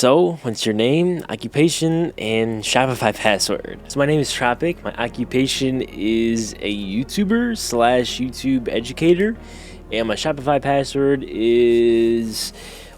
So, what's your name, occupation, and Shopify password? So my name is Tropic. My occupation is a YouTuber slash YouTube educator. And my Shopify password is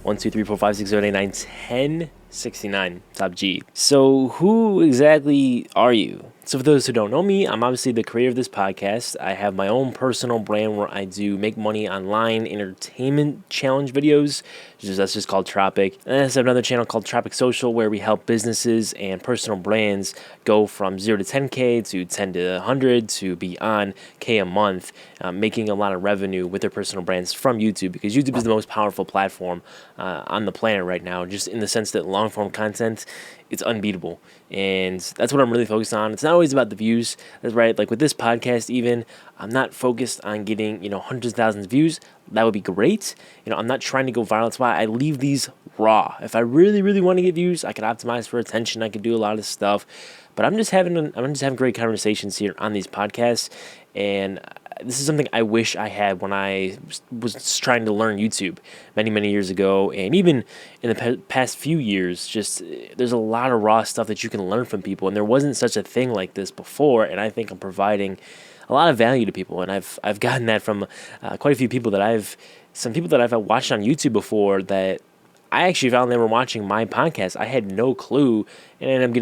1234560891069 top G. So who exactly are you? So for those who don't know me, I'm obviously the creator of this podcast. I have my own personal brand where I do make money online entertainment challenge videos. That's just called Tropic. And I have another channel called Tropic Social where we help businesses and personal brands go from 0 to 10K to 10 to 100 to beyond K a month, making a lot of revenue with their personal brands from YouTube, because YouTube is the most powerful platform on the planet right now, just in the sense that long form content, it's unbeatable. And that's what I'm really focused on. It's not always about the views. That's right. Like with this podcast, even, I'm not focused on getting, hundreds of thousands of views. That would be great. I'm not trying to go viral. That's why I leave these raw. If I really, really want to get views, I can optimize for attention. I can do a lot of stuff. But I'm just having great conversations here on these podcasts. And this is something I wish I had when I was trying to learn YouTube many, many years ago. And even in the past few years, just there's a lot of raw stuff that you can learn from people. And there wasn't such a thing like this before. And I think I'm providing a lot of value to people. And I've gotten that from quite a few people some people that I've watched on YouTube before that I actually found they were watching my podcast. I had no clue, and I ended up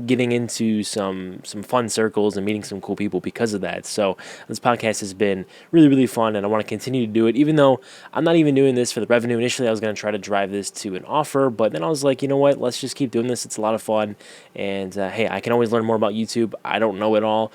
getting into some fun circles and meeting some cool people because of that. So this podcast has been really, really fun, and I want to continue to do it, even though I'm not even doing this for the revenue. Initially, I was going to try to drive this to an offer, but then I was like, you know what? Let's just keep doing this. It's a lot of fun, and hey, I can always learn more about YouTube. I don't know it all.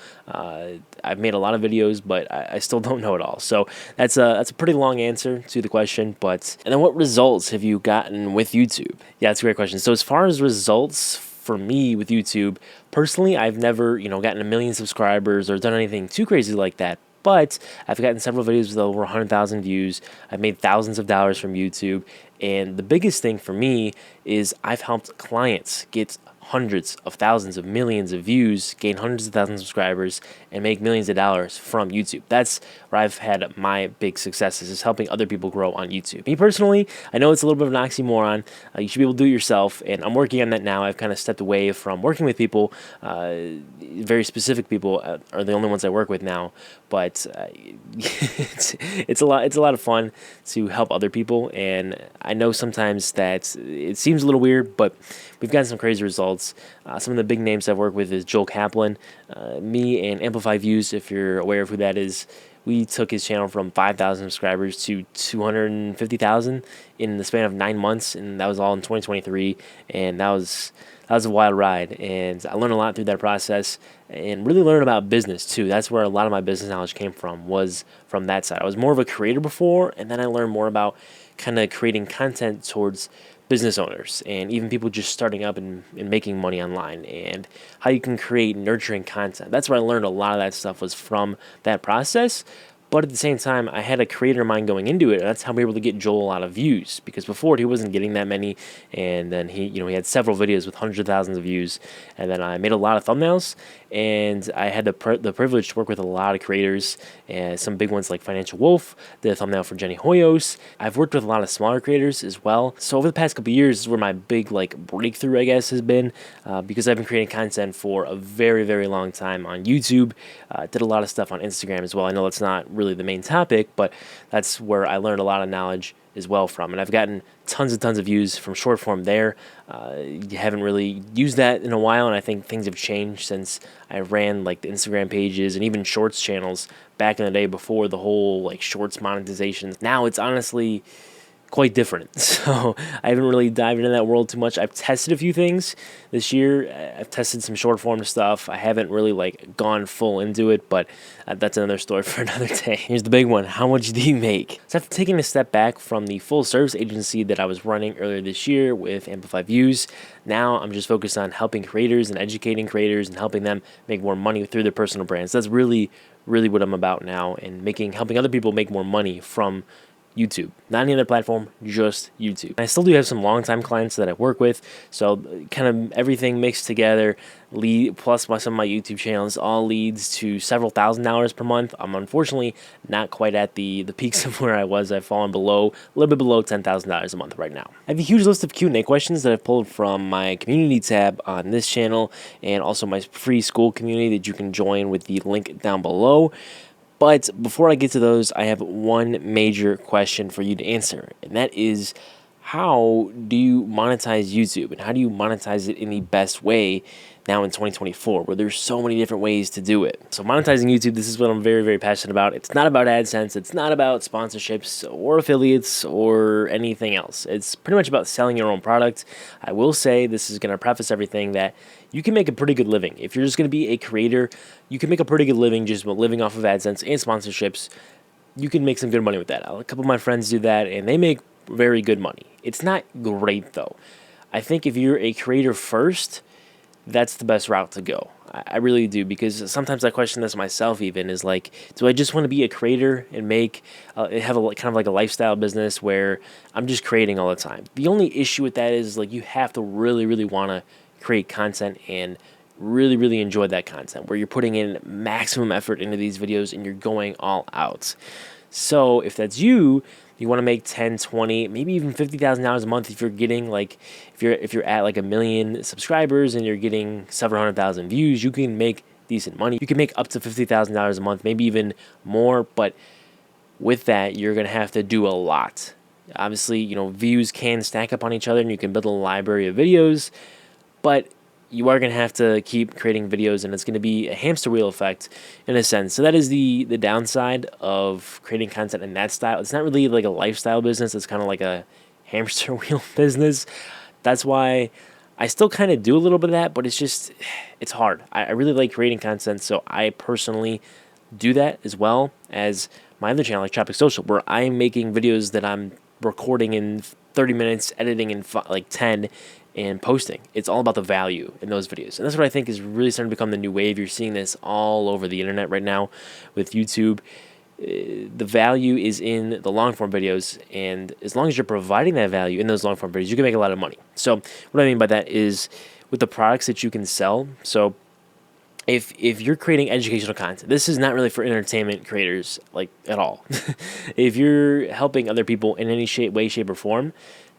I've made a lot of videos, but I still don't know it all. So that's a pretty long answer to the question. And then what results have you gotten with YouTube? Yeah, that's a great question. So as far as results for me with YouTube, personally, I've never, gotten 1 million subscribers or done anything too crazy like that. But I've gotten several videos with over 100,000 views. I've made thousands of dollars from YouTube. And the biggest thing for me is I've helped clients get hundreds of thousands of millions of views, gain hundreds of thousands of subscribers, and make millions of dollars from YouTube. That's where I've had my big successes, is helping other people grow on YouTube. Me personally, I know it's a little bit of an oxymoron. You should be able to do it yourself, and I'm working on that now. I've kind of stepped away from working with people. Very specific people are the only ones I work with now, but it's a lot of fun to help other people, and I know sometimes that it seems a little weird, but we've gotten some crazy results. Some of the big names I've worked with is Joel Kaplan, me, and Amplify Views. If you're aware of who that is, we took his channel from 5,000 subscribers to 250,000 in the span of 9 months, and that was all in 2023. And that was a wild ride, and I learned a lot through that process, and really learned about business too. That's where a lot of my business knowledge came from, was from that side. I was more of a creator before, and then I learned more about kind of creating content towards business owners and even people just starting up and making money online, and how you can create nurturing content. That's where I learned a lot of that stuff, was from that process. But at the same time, I had a creator mind going into it, and that's how we were able to get Joel a lot of views, because before he wasn't getting that many, and then he had several videos with hundreds of thousands of views, and then I made a lot of thumbnails, and I had the privilege to work with a lot of creators, and some big ones like Financial Wolf, did a thumbnail for Jenny Hoyos. I've worked with a lot of smaller creators as well. So over the past couple of years is where my big breakthrough, I guess, has been, because I've been creating content for a very, very long time on YouTube. Did a lot of stuff on Instagram as well. I know that's not really the main topic, but that's where I learned a lot of knowledge as well from, and I've gotten tons of views from short form there. You haven't really used that in a while, and I think things have changed since I ran the Instagram pages and even shorts channels back in the day before the whole shorts monetization. Now it's honestly quite different. So I haven't really dived into that world too much. I've tested a few things this year. I've tested some short form stuff. I haven't really gone full into it, but that's another story for another day. Here's the big one. How much do you make? So after taking a step back from the full service agency that I was running earlier this year with Amplify Views, now I'm just focused on helping creators and educating creators and helping them make more money through their personal brands. That's really what I'm about now, and helping other people make more money from YouTube. Not any other platform, just YouTube. I still do have some long-time clients that I work with, so kind of everything mixed together, plus some of my YouTube channels, all leads to several $1,000s per month. I'm unfortunately not quite at the peaks of where I was. I've fallen below, a little bit below $10,000 a month right now. I have a huge list of Q&A questions that I've pulled from my community tab on this channel, and also my free school community that you can join with the link down below. But before I get to those, I have one major question for you to answer, and that is, how do you monetize YouTube, and how do you monetize it in the best way now in 2024, where there's so many different ways to do it? So monetizing YouTube, this is what I'm very, very passionate about. It's not about AdSense. It's not about sponsorships or affiliates or anything else. It's pretty much about selling your own product. I will say, this is going to preface everything, that you can make a pretty good living. If you're just going to be a creator, you can make a pretty good living just living off of AdSense and sponsorships. You can make some good money with that. A couple of my friends do that, and they make very good money. It's not great, though. I think if you're a creator first, that's the best route to go. I really do, because sometimes I question this myself even, is like, do I just want to be a creator and have a kind of like a lifestyle business where I'm just creating all the time? The only issue with that is, like, you have to really, really want to create content and really, really enjoy that content, where you're putting in maximum effort into these videos and you're going all out. So if that's you, you want to make 10, 20, maybe even $50,000 a month. If you're getting if you're at like 1 million subscribers and you're getting several 100,000 views, you can make decent money. You can make up to $50,000 a month, maybe even more. But with that, you're gonna have to do a lot. Obviously, views can stack up on each other, and you can build a library of videos, but you are going to have to keep creating videos, and it's going to be a hamster wheel effect in a sense. So that is the downside of creating content in that style. It's not really like a lifestyle business. It's kind of like a hamster wheel business. That's why I still kind of do a little bit of that, but it's hard. I really like creating content, so I personally do that as well as my other channel, like Tropic Social, where I'm making videos that I'm recording in 30 minutes, editing in like 10, and posting. It's all about the value in those videos. And that's what I think is really starting to become the new wave. You're seeing this all over the internet right now with YouTube. The value is in the long form videos, and as long as you're providing that value in those long form videos, you can make a lot of money. So what I mean by that is with the products that you can sell. So if you're creating educational content, this is not really for entertainment creators, like, at all. If you're helping other people in any way, shape, or form,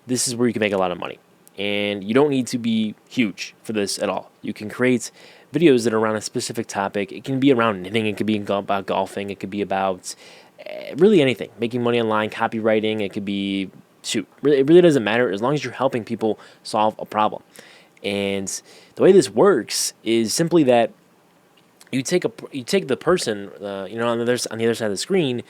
this is where you can make a lot of money. And you don't need to be huge for this at all. You can create videos that are around a specific topic. It can be around knitting. It could be about golfing. It could be about really anything. Making money online, copywriting. It could be, it really doesn't matter, as long as you're helping people solve a problem. And the way this works is simply that you take the person, on the other side of the screen,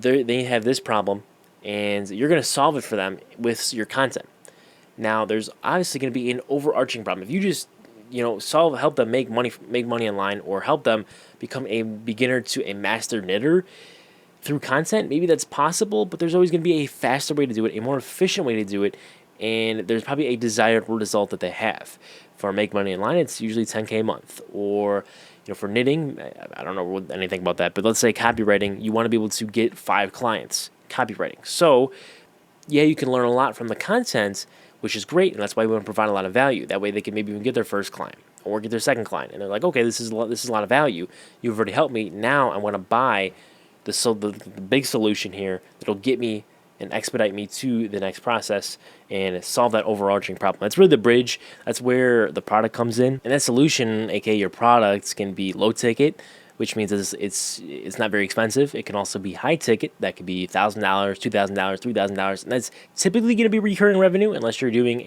they have this problem, and you're going to solve it for them with your content. Now, there's obviously going to be an overarching problem. If you just, help them make money online, or help them become a beginner to a master knitter through content, maybe that's possible, but there's always going to be a faster way to do it, a more efficient way to do it, and there's probably a desired result that they have. For make money online, it's usually 10K a month. Or, for knitting, I don't know anything about that, but let's say copywriting, you want to be able to get 5 clients copywriting. So, yeah, you can learn a lot from the content, which is great, and that's why we want to provide a lot of value. That way they can maybe even get their first client or get their second client, and they're like, okay, this is a lot of value. You've already helped me. Now I want to buy the big solution here that'll get me and expedite me to the next process and solve that overarching problem. That's really the bridge. That's where the product comes in, and that solution, aka your products, can be low ticket, which means it's not very expensive. It can also be high ticket. That could be $1,000, $2,000, $3,000, and that's typically going to be recurring revenue unless you're doing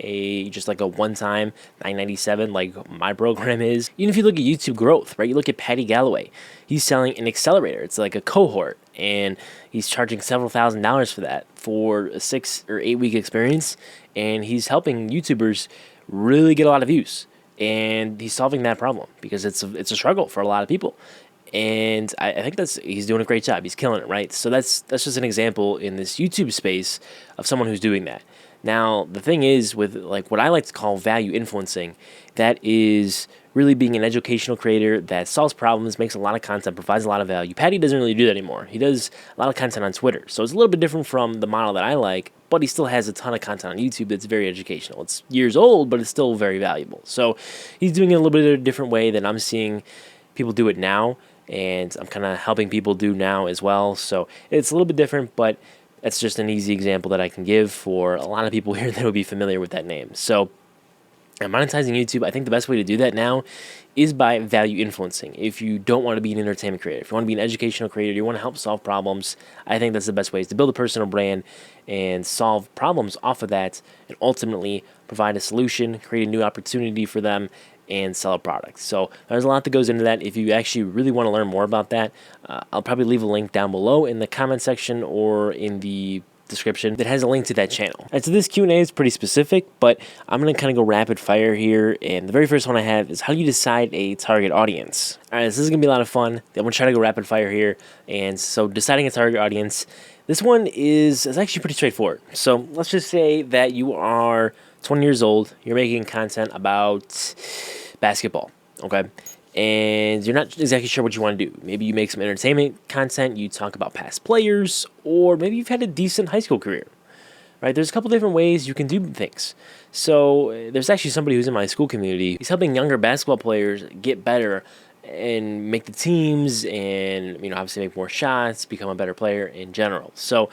just like a one-time $9.97 like my program is. Even if you look at YouTube growth, right? You look at Patty Galloway. He's selling an accelerator. It's like a cohort, and he's charging several $1,000s for that for a 6 or 8 week experience, and he's helping YouTubers really get a lot of views. And he's solving that problem because it's a struggle for a lot of people. And I think he's doing a great job. He's killing it, right? So that's just an example in this YouTube space of someone who's doing that. Now, the thing is with like what I like to call value influencing, that is really being an educational creator that solves problems, makes a lot of content, provides a lot of value. Patty doesn't really do that anymore. He does a lot of content on Twitter. So it's a little bit different from the model that I like, but he still has a ton of content on YouTube that's very educational. It's years old, but it's still very valuable. So he's doing it a little bit of a different way than I'm seeing people do it now, and I'm kind of helping people do now as well. So it's a little bit different, but that's just an easy example that I can give for a lot of people here that would be familiar with that name. So monetizing YouTube, I think the best way to do that now is by value influencing. If you don't want to be an entertainment creator, if you want to be an educational creator, you want to help solve problems, I think that's the best way, is to build a personal brand and solve problems off of that, and ultimately provide a solution, create a new opportunity for them, and sell a product. So there's a lot that goes into that. If you actually really want to learn more about that, I'll probably leave a link down below in the comment section or in the description that has a link to that channel. And so this Q&A is pretty specific, but I'm going to kind of go rapid fire here. And the very first one I have is, how do you decide a target audience? All right, this is going to be a lot of fun. I'm going to try to go rapid fire here. And so deciding a target audience, this one is actually pretty straightforward. So let's just say that you are 20 years old, you're making content about basketball, okay? And you're not exactly sure what you want to do. Maybe you make some entertainment content, you talk about past players, or maybe you've had a decent high school career, right? There's a couple different ways you can do things. So there's actually somebody who's in my school community. He's helping younger basketball players get better and make the teams and, obviously make more shots, become a better player in general. So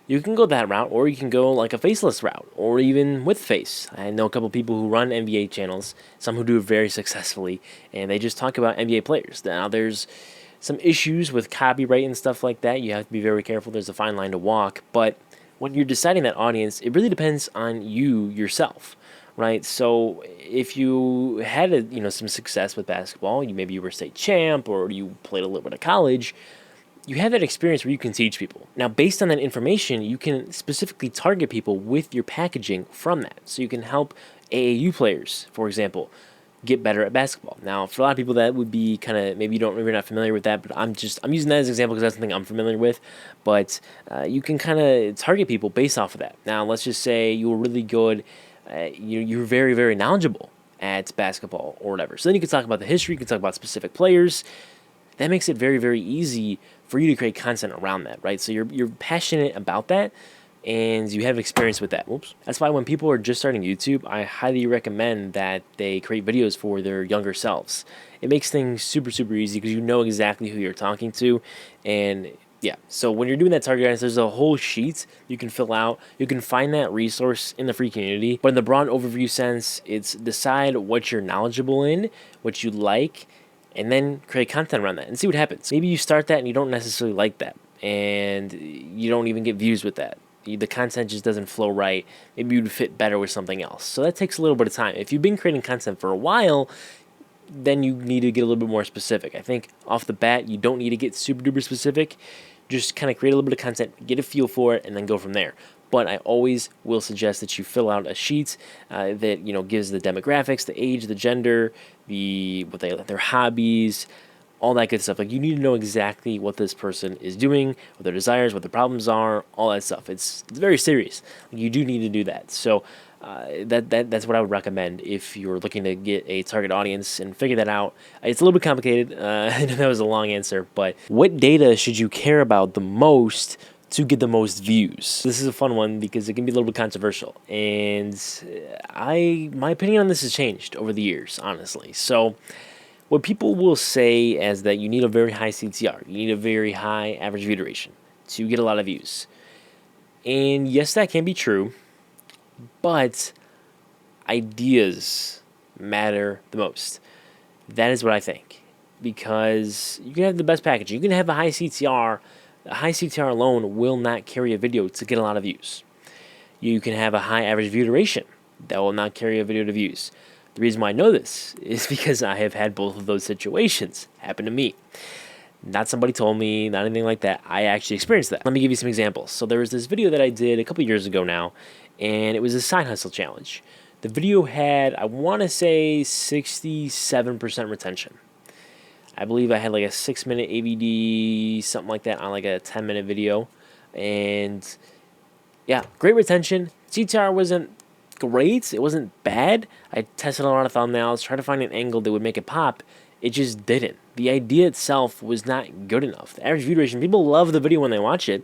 you can go that route, or you can go like a faceless route, or even with face. I know a couple people who run NBA channels, some who do it very successfully, and they just talk about NBA players. Now, there's some issues with copyright and stuff like that. You have to be very careful. There's a fine line to walk. But when you're deciding that audience, it really depends on you yourself, right? So if you had some success with basketball, maybe you were state champ, or you played a little bit of college, you have that experience where you can teach people. Now, based on that information, you can specifically target people with your packaging from that. So you can help AAU players, for example, get better at basketball. Now, for a lot of people, that would be kind of, maybe you're not familiar with that, but I'm using that as an example because that's something I'm familiar with. But you can kind of target people based off of that. Now, let's just say you were really good, you're very, very knowledgeable at basketball or whatever. So then you can talk about the history, you can talk about specific players. That makes it very, very easy for you to create content around that, right? So you're passionate about that, and you have experience with that. Oops. That's why when people are just starting YouTube, I highly recommend that they create videos for their younger selves. It makes things super, super easy because you know exactly who you're talking to. And yeah, so when you're doing that target audience, there's a whole sheet you can fill out. You can find that resource in the free community. But in the broad overview sense, it's decide what you're knowledgeable in, what you like, and then create content around that and see what happens. Maybe you start that and you don't necessarily like that, and you don't even get views with that. The content just doesn't flow right. Maybe you'd fit better with something else. So that takes a little bit of time. If you've been creating content for a while, then you need to get a little bit more specific. I think off the bat, you don't need to get super duper specific. Just kind of create a little bit of content, get a feel for it, and then go from there. But I always will suggest that you fill out a sheet that gives the demographics, the age, the gender, their hobbies, all that good stuff. Like, you need to know exactly what this person is doing, what their desires, what their problems are, all that stuff. It's very serious. You do need to do that. So that's what I would recommend if you're looking to get a target audience and figure that out. It's a little bit complicated. I know that was a long answer, but what data should you care about the most to get the most views? This is a fun one because it can be a little bit controversial, and my opinion on this has changed over the years, honestly. So what people will say is that you need a very high CTR, you need a very high average view duration to get a lot of views. And yes, that can be true, but ideas matter the most. That is what I think, because you can have the best packaging, you can have a high CTR. A high CTR alone will not carry a video to get a lot of views. You can have a high average view duration. That will not carry a video to views. The reason why I know this is because I have had both of those situations happen to me. Not somebody told me, not anything like that. I actually experienced that. Let me give you some examples. So there was this video that I did a couple years ago now, and it was a side hustle challenge. The video had, I want to say, 67% retention. I believe I had like a 6-minute AVD, something like that, on like a 10-minute video. And yeah, great retention, CTR wasn't great. It wasn't bad. I tested a lot of thumbnails, tried to find an angle that would make it pop. It just didn't. The idea itself was not good enough. The average view duration, people love the video when they watch it,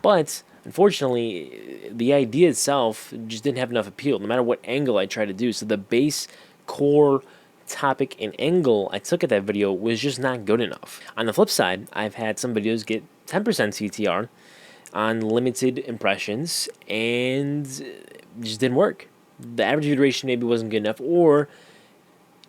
but unfortunately, the idea itself just didn't have enough appeal, no matter what angle I tried to do. So the base core topic and angle I took at that video was just not good enough. On the flip side, I've had some videos get 10% CTR on limited impressions and it just didn't work. The average view duration maybe wasn't good enough, or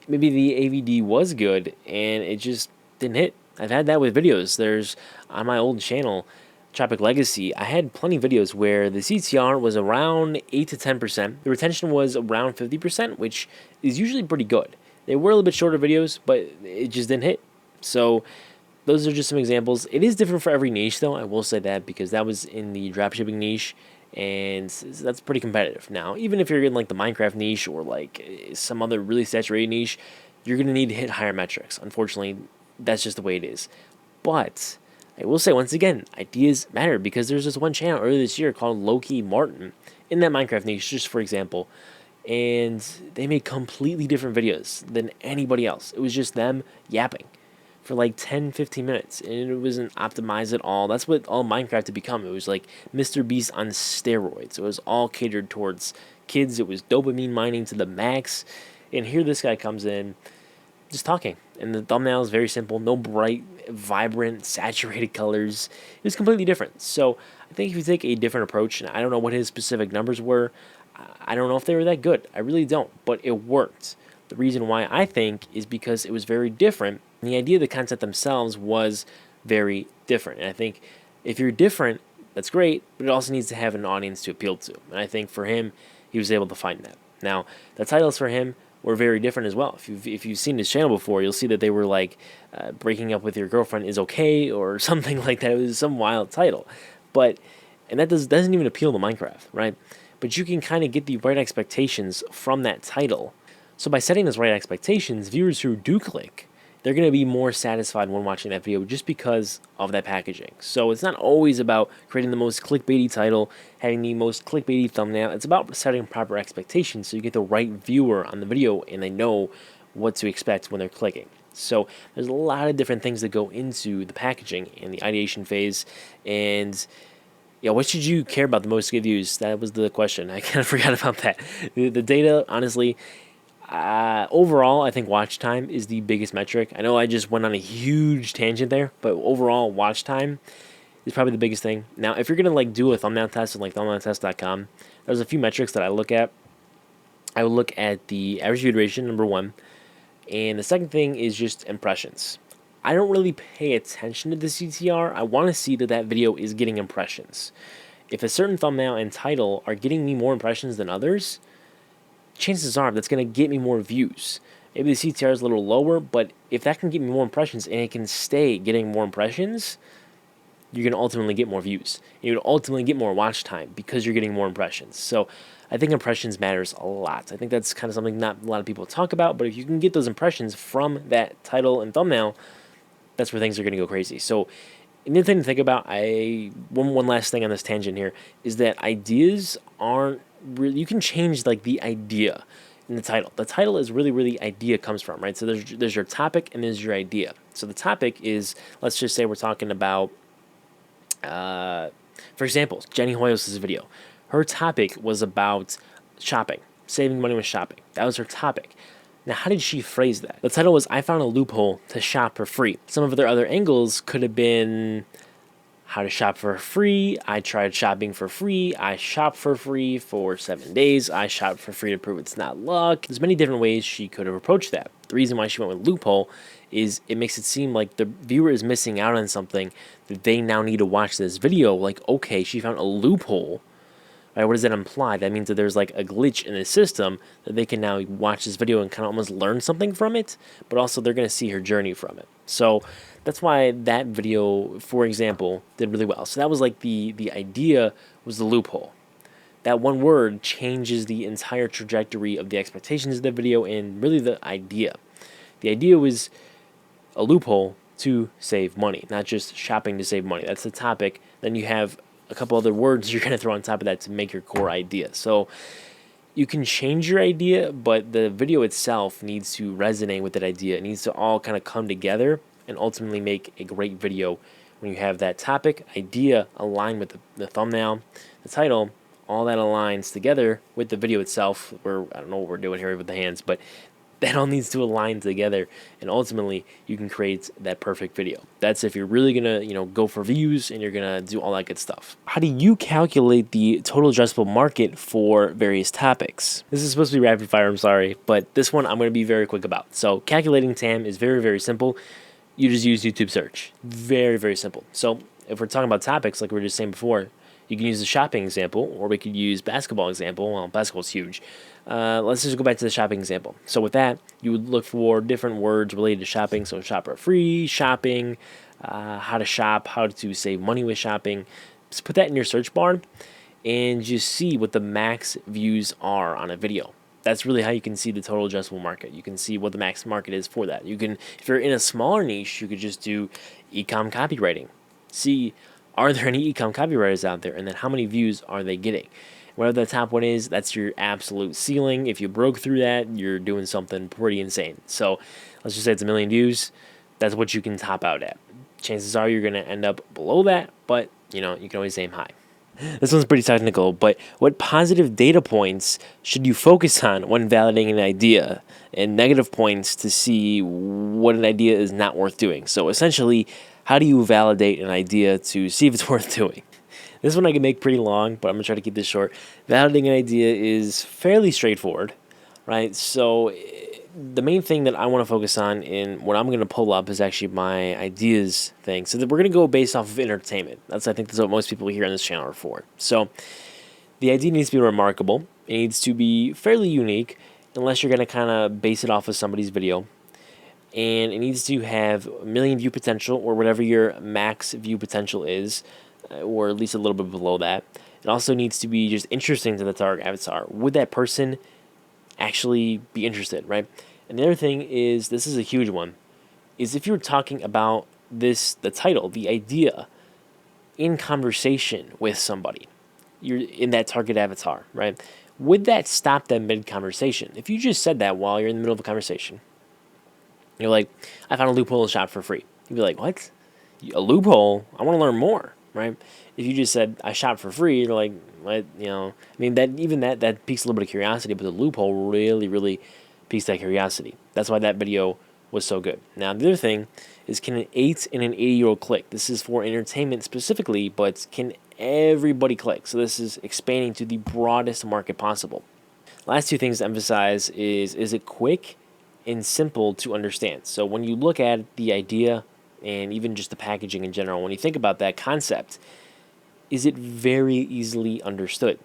maybe the AVD was good and it just didn't hit. I've had that with videos. There's, on my old channel, Tropic Legacy, I had plenty of videos where the CTR was around 8 to 10%. The retention was around 50%, which is usually pretty good. They were a little bit shorter videos, but it just didn't hit. So those are just some examples. It is different for every niche, though. I will say that, because that was in the dropshipping niche, and that's pretty competitive. Now, even if you're in like the Minecraft niche or like some other really saturated niche, you're going to need to hit higher metrics. Unfortunately, that's just the way it is. But I will say, once again, ideas matter, because there's this one channel earlier this year called Loki Martin in that Minecraft niche, just for example, and they made completely different videos than anybody else. It was just them yapping for like 10-15 minutes, and it wasn't optimized at all. That's what all Minecraft had become. It was like Mr. Beast on steroids. It was all catered towards kids. It was dopamine mining to the max, and here this guy comes in just talking, and the thumbnail is very simple, no bright, vibrant, saturated colors. It was completely different. So I think if you take a different approach, and I don't know what his specific numbers were, I don't know if they were that good. I really don't, but it worked. The reason why, I think, is because it was very different, and the idea of the concept themselves was very different. And I think if you're different, that's great, but it also needs to have an audience to appeal to. And I think for him, he was able to find that. Now, the titles for him were very different as well. If you've seen his channel before, you'll see that they were like breaking up with your girlfriend is okay, or something like that. It was some wild title, and that doesn't even appeal to Minecraft, right? But you can kind of get the right expectations from that title. So by setting those right expectations, viewers who do click, they're going to be more satisfied when watching that video, just because of that packaging. So it's not always about creating the most clickbaity title, having the most clickbaity thumbnail. It's about setting proper expectations so you get the right viewer on the video and they know what to expect when they're clicking. So there's a lot of different things that go into the packaging and the ideation phase. And yeah, what should you care about the most to get views? That was the question. I kind of forgot about that. The data, honestly, overall, I think watch time is the biggest metric. I know I just went on a huge tangent there, but overall, watch time is probably the biggest thing. Now, if you're going to like do a thumbnail test on like thumbnailtest.com, there's a few metrics that I look at. I would look at the average view duration, number one, and the second thing is just impressions. I don't really pay attention to the CTR. I want to see that that video is getting impressions. If a certain thumbnail and title are getting me more impressions than others, chances are that's going to get me more views. Maybe the CTR is a little lower, but if that can get me more impressions and it can stay getting more impressions, you're going to ultimately get more views. You're going to ultimately get more watch time because you're getting more impressions. So I think impressions matters a lot. I think that's kind of something not a lot of people talk about, but if you can get those impressions from that title and thumbnail, that's where things are going to go crazy. So another thing to think about, one last thing on this tangent here, is that ideas aren't really, you can change like the idea in the title. The title is really where the idea comes from, right? So there's your topic and there's your idea. So the topic is, let's just say we're talking about, for example, Jenny Hoyos' video. Her topic was about shopping, saving money with shopping. That was her topic. Now, how did she phrase that? The title was, I found a loophole to shop for free. Some of their other angles could have been how to shop for free. I tried shopping for free. I shopped for free for 7 days. I shopped for free to prove it's not luck. There's many different ways she could have approached that. The reason why she went with loophole is it makes it seem like the viewer is missing out on something that they now need to watch this video. Like, okay, she found a loophole. Right, what does that imply? That means that there's like a glitch in the system that they can now watch this video and kind of almost learn something from it, but also they're going to see her journey from it. So that's why that video, for example, did really well. So that was like the idea was the loophole. That one word changes the entire trajectory of the expectations of the video and really the idea. The idea was a loophole to save money, not just shopping to save money. That's the topic. Then you have a couple other words you're going to throw on top of that to make your core idea. So you can change your idea, but the video itself needs to resonate with that idea. It needs to all kind of come together and ultimately make a great video when you have that topic, idea aligned with the thumbnail, the title, all that aligns together with the video itself. I don't know what we're doing here with the hands, but that all needs to align together, and ultimately you can create that perfect video. That's if you're really gonna, go for views and you're gonna do all that good stuff. How do you calculate the total addressable market for various topics? This is supposed to be rapid fire, I'm sorry, but this one I'm gonna be very quick about. So calculating TAM is very, very simple. You just use YouTube search. Very, very simple. So if we're talking about topics, like we were just saying before, you can use the shopping example, or we could use basketball example. Well, basketball's huge. Let's just go back to the shopping example. So with that, you would look for different words related to shopping. So shop for free, shopping, how to shop, how to save money with shopping. Just put that in your search bar and just see what the max views are on a video. That's really how you can see the total addressable market. You can see what the max market is for that. You can, if you're in a smaller niche, you could just do e-com copywriting. See, are there any e-com copywriters out there, and then how many views are they getting? Whatever the top one is, that's your absolute ceiling. If you broke through that, you're doing something pretty insane. So let's just say it's 1 million views. That's what you can top out at. Chances are you're going to end up below that, but you can always aim high. This one's pretty technical, but what positive data points should you focus on when validating an idea, and negative points to see what an idea is not worth doing? So essentially, how do you validate an idea to see if it's worth doing? This one I can make pretty long, but I'm going to try to keep this short. Validating an idea is fairly straightforward, right? So the main thing that I want to focus on in what I'm going to pull up is actually my ideas thing. So that we're going to go based off of entertainment. I think that's what most people here on this channel are for. So the idea needs to be remarkable. It needs to be fairly unique, unless you're going to kind of base it off of somebody's video. And it needs to have 1 million view potential, or whatever your max view potential is, or at least a little bit below that. It also needs to be just interesting to the target avatar. Would that person actually be interested, right? And the other thing is, this is a huge one, is if you're talking about the title, the idea, in conversation with somebody, you're in that target avatar, right? Would that stop them mid-conversation? If you just said that while you're in the middle of a conversation, you're like, I found a loophole to shop for free. You'd be like, what? A loophole? I want to learn more, right? If you just said, I shop for free, you're like, what? That piques a little bit of curiosity, but the loophole really, really piques that curiosity. That's why that video was so good. Now, the other thing is, can an 8 and an 80-year-old click? This is for entertainment specifically, but can everybody click? So this is expanding to the broadest market possible. Last two things to emphasize is it quick and simple to understand? So when you look at the idea and even just the packaging in general, when you think about that concept, is it very easily understood?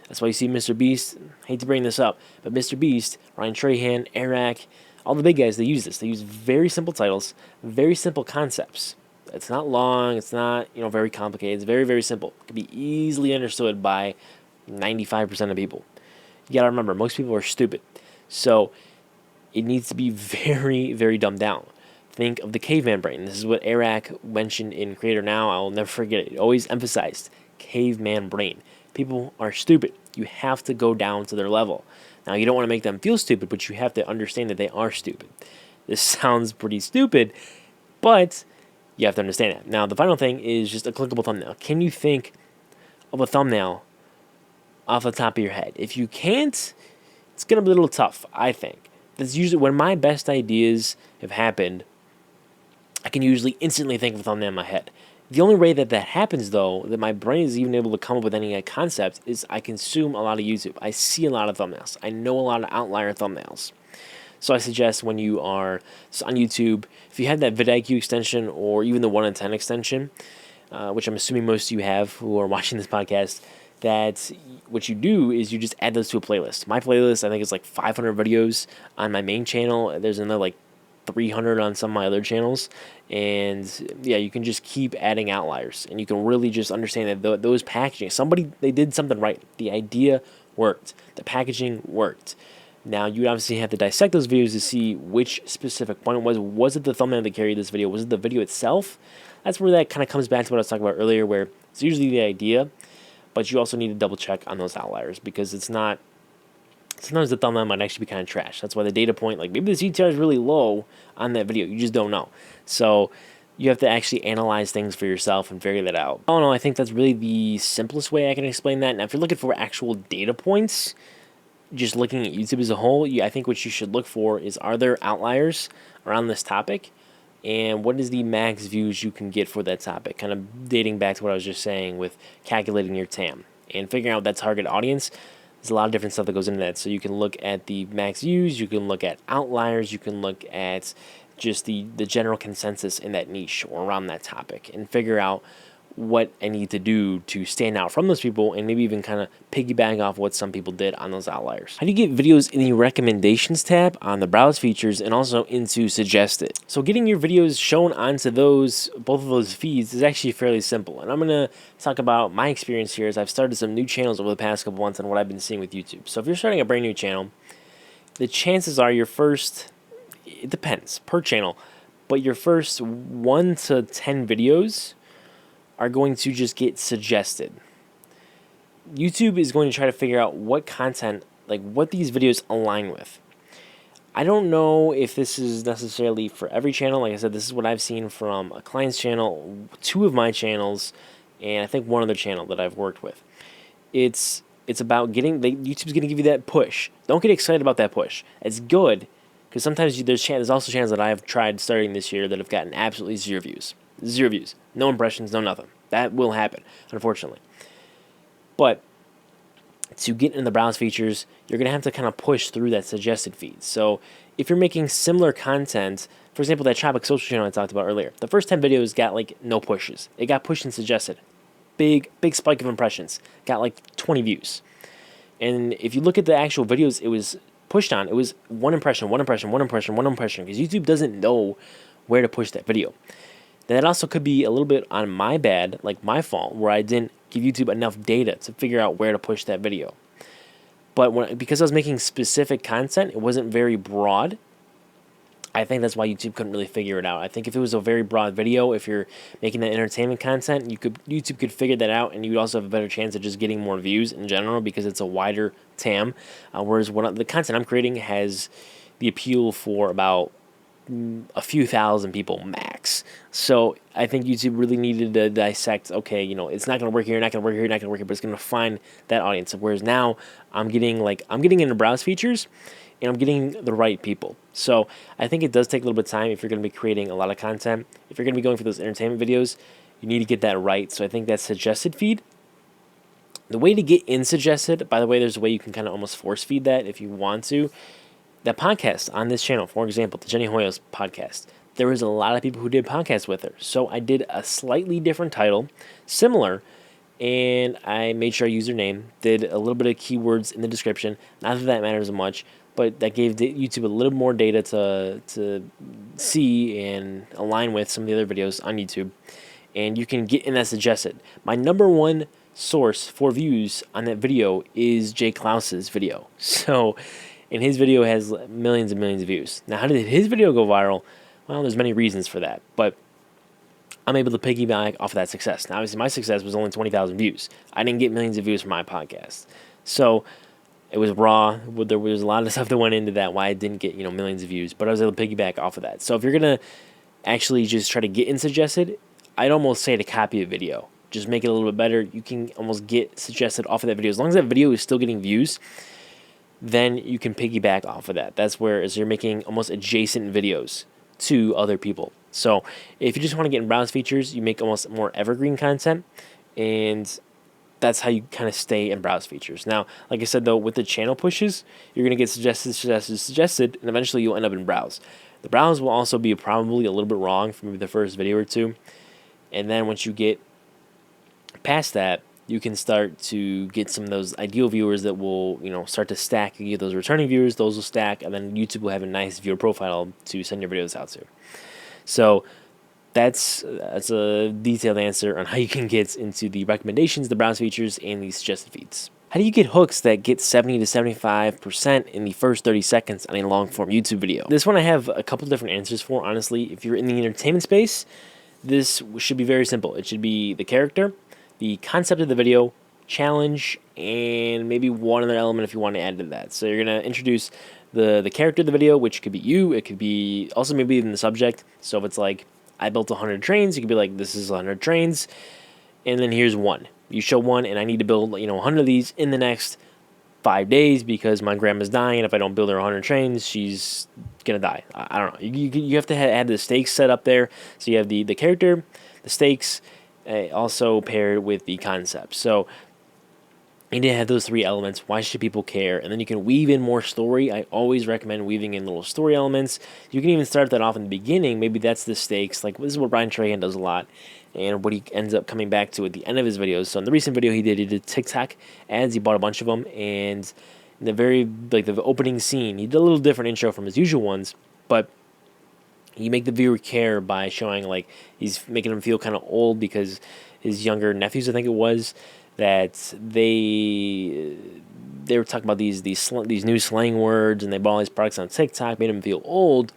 That's why you see Mr. Beast, hate to bring this up, but Mr. Beast, Ryan Trahan, Eric, all the big guys, they use this. They use very simple titles, very simple concepts. It's not long, it's not very complicated, it's very, very simple. It can be easily understood by 95% of people. You gotta remember, most people are stupid. So it needs to be very, very dumbed down. Think of the caveman brain. This is what Eric mentioned in Creator Now. I will never forget it. He always emphasized caveman brain. People are stupid. You have to go down to their level. Now, you don't want to make them feel stupid, but you have to understand that they are stupid. This sounds pretty stupid, but you have to understand that. Now, the final thing is just a clickable thumbnail. Can you think of a thumbnail off the top of your head? If you can't, it's going to be a little tough, I think. That's usually when my best ideas have happened. I can usually instantly think of a thumbnail in my head. The only way that happens, though, that my brain is even able to come up with any concept, is I consume a lot of YouTube. I see a lot of thumbnails. I know a lot of outlier thumbnails. So I suggest when you are on YouTube, if you have that vidIQ extension or even the 1 in 10 extension, which I'm assuming most of you have who are watching this podcast, that what you do is you just add those to a playlist. My playlist, I think, is like 500 videos on my main channel. There's another like 300 on some of my other channels. And yeah, you can just keep adding outliers. And you can really just understand that those packaging, they did something right. The idea worked. The packaging worked. Now, you obviously have to dissect those videos to see which specific point it was. Was it the thumbnail that carried this video? Was it the video itself? That's where that kind of comes back to what I was talking about earlier, where It's usually the idea, but you also need to double check on those outliers because it's not. Sometimes the thumbnail might actually be kind of trash. That's why the data point, like maybe the CTR is really low on that video. You just don't know. So you have to actually analyze things for yourself and figure that out. All in all, I think that's really the simplest way I can explain that. Now, if you're looking for actual data points, just looking at YouTube as a whole, I think what you should look for is, are there outliers around this topic? And what is the max views you can get for that topic? Kind of dating back to what I was just saying with calculating your TAM and figuring out that target audience. There's a lot of different stuff that goes into that. So you can look at the max views, you can look at outliers, you can look at just the general consensus in that niche or around that topic and figure out what I need to do to stand out from those people and maybe even kind of piggyback off what some people did on those outliers. How do you get videos in the recommendations tab on the browse features and also into suggested? So getting your videos shown onto both of those feeds is actually fairly simple. And I'm going to talk about my experience here as I've started some new channels over the past couple months and what I've been seeing with YouTube. So if you're starting a brand new channel, the chances are it depends per channel, but your first 1 to 10 videos are going to just get suggested. YouTube is going to try to figure out what content, like what these videos align with. I don't know if this is necessarily for every channel. Like I said, this is what I've seen from a client's channel, 2 of my channels, and I think one other channel that I've worked with. It's about YouTube's going to give you that push. Don't get excited about that push. It's good because sometimes there's also channels that I have tried starting this year that have gotten absolutely 0 views. 0 views. No impressions, no nothing. That will happen, unfortunately. But to get in the browse features, you're going to have to kind of push through that suggested feed. So if you're making similar content, for example, that Tropic social channel I talked about earlier, the first 10 videos got like no pushes. It got pushed and suggested. Big spike of impressions. Got like 20 views. And if you look at the actual videos it was pushed on, it was one impression, because YouTube doesn't know where to push that video. That also could be a little bit on my bad, like my fault, where I didn't give YouTube enough data to figure out where to push that video. But because I was making specific content, it wasn't very broad. I think that's why YouTube couldn't really figure it out. I think if it was a very broad video, if you're making that entertainment content, YouTube could figure that out, and you'd also have a better chance of just getting more views in general because it's a wider TAM. Whereas the content I'm creating has the appeal for about a few thousand people max. So I think YouTube really needed to dissect, okay, it's not going to work here, not going to work here, not going to work here, but it's going to find that audience. Whereas now I'm getting into browse features and I'm getting the right people. So I think it does take a little bit of time if you're going to be creating a lot of content. If you're going to be going for those entertainment videos, you need to get that right. So I think that suggested feed, the way to get in suggested, by the way, there's a way you can kind of almost force feed that if you want to. That podcast on this channel, for example, the Jenny Hoyos podcast, there was a lot of people who did podcasts with her. So I did a slightly different title, similar, and I made sure I used her name, did a little bit of keywords in the description. Not that matters much, but that gave YouTube a little more data to see and align with some of the other videos on YouTube. And you can get in that suggested. My number one source for views on that video is Jay Klaus's video. So, and his video has millions and millions of views. Now, how did his video go viral? Well, there's many reasons for that, but I'm able to piggyback off of that success. Now, obviously, my success was only 20,000 views. I didn't get millions of views from my podcast. So it was raw. There was a lot of stuff that went into that, why I didn't get millions of views, but I was able to piggyback off of that. So if you're going to actually just try to get in suggested, I'd almost say to copy a video. Just make it a little bit better. You can almost get suggested off of that video. As long as that video is still getting views, then you can piggyback off of that. That's where as you're making almost adjacent videos to other people. So if you just want to get in browse features, you make almost more evergreen content, and that's how you kind of stay in browse features. Now, like I said, though, with the channel pushes, you're going to get suggested, and eventually you'll end up in browse. The browse will also be probably a little bit wrong for maybe the first video or two, and then once you get past that, you can start to get some of those ideal viewers that will, start to stack. You get those returning viewers, those will stack, and then YouTube will have a nice viewer profile to send your videos out to. So that's a detailed answer on how you can get into the recommendations, the browse features, and the suggested feeds. How do you get hooks that get 70 to 75% in the first 30 seconds on a long-form YouTube video? This one I have a couple different answers for, honestly. If you're in the entertainment space, this should be very simple. It should be the character, the concept of the video, challenge, and maybe one other element if you want to add to that. So you're going to introduce the character of the video, which could be you. It could be also maybe even the subject. So if it's like, I built 100 trains, you could be like, this is 100 trains, and then here's one. You show one, and I need to build 100 of these in the next 5 days because my grandma's dying. If I don't build her 100 trains, she's gonna die. I don't know. You have to have the stakes set up there. So you have the character, the stakes, also paired with the concept. So you need to have those three elements. Why should people care? And then you can weave in more story. I always recommend weaving in little story elements. You can even start that off in the beginning. Maybe that's the stakes. Like, this is what Brian Trahan does a lot, and what he ends up coming back to at the end of his videos. So in the recent video he did TikTok ads. He bought a bunch of them, and in the opening scene, he did a little different intro from his usual ones, but you make the viewer care by showing, like, he's making him feel kind of old because his younger nephews, I think it was, that they were talking about these new slang words, and they bought all these products on TikTok, made him feel old.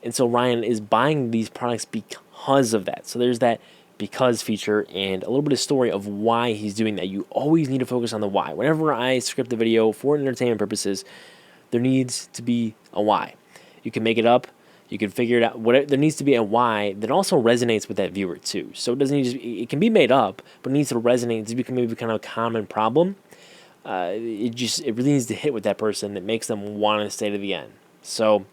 And so Ryan is buying these products because of that. So there's that because feature and a little bit of story of why he's doing that. You always need to focus on the why. Whenever I script a video for entertainment purposes, there needs to be a why. You can make it up. You can figure it out. There needs to be a why that also resonates with that viewer too. So it doesn't need it can be made up, but it needs to resonate. It's become maybe kind of a common problem. It really needs to hit with that person that makes them want to stay to the end. So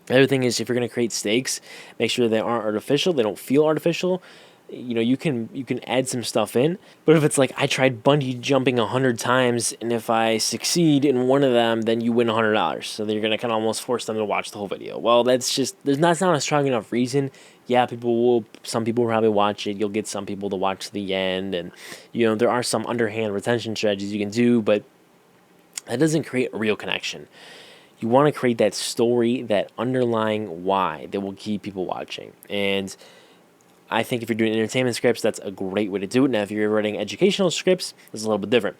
the other thing is, if you're going to create stakes, make sure they aren't artificial. They don't feel artificial. You can add some stuff in, but if it's like, I tried bungee jumping 100 times, and if I succeed in one of them, then you win $100. So then you're gonna kind of almost force them to watch the whole video. Well, that's not a strong enough reason. Yeah, some people will probably watch it. You'll get some people to watch the end, and there are some underhand retention strategies you can do, but that doesn't create a real connection. You want to create that story, that underlying why that will keep people watching. And I think if you're doing entertainment scripts, that's a great way to do it. Now, if you're writing educational scripts, it's a little bit different.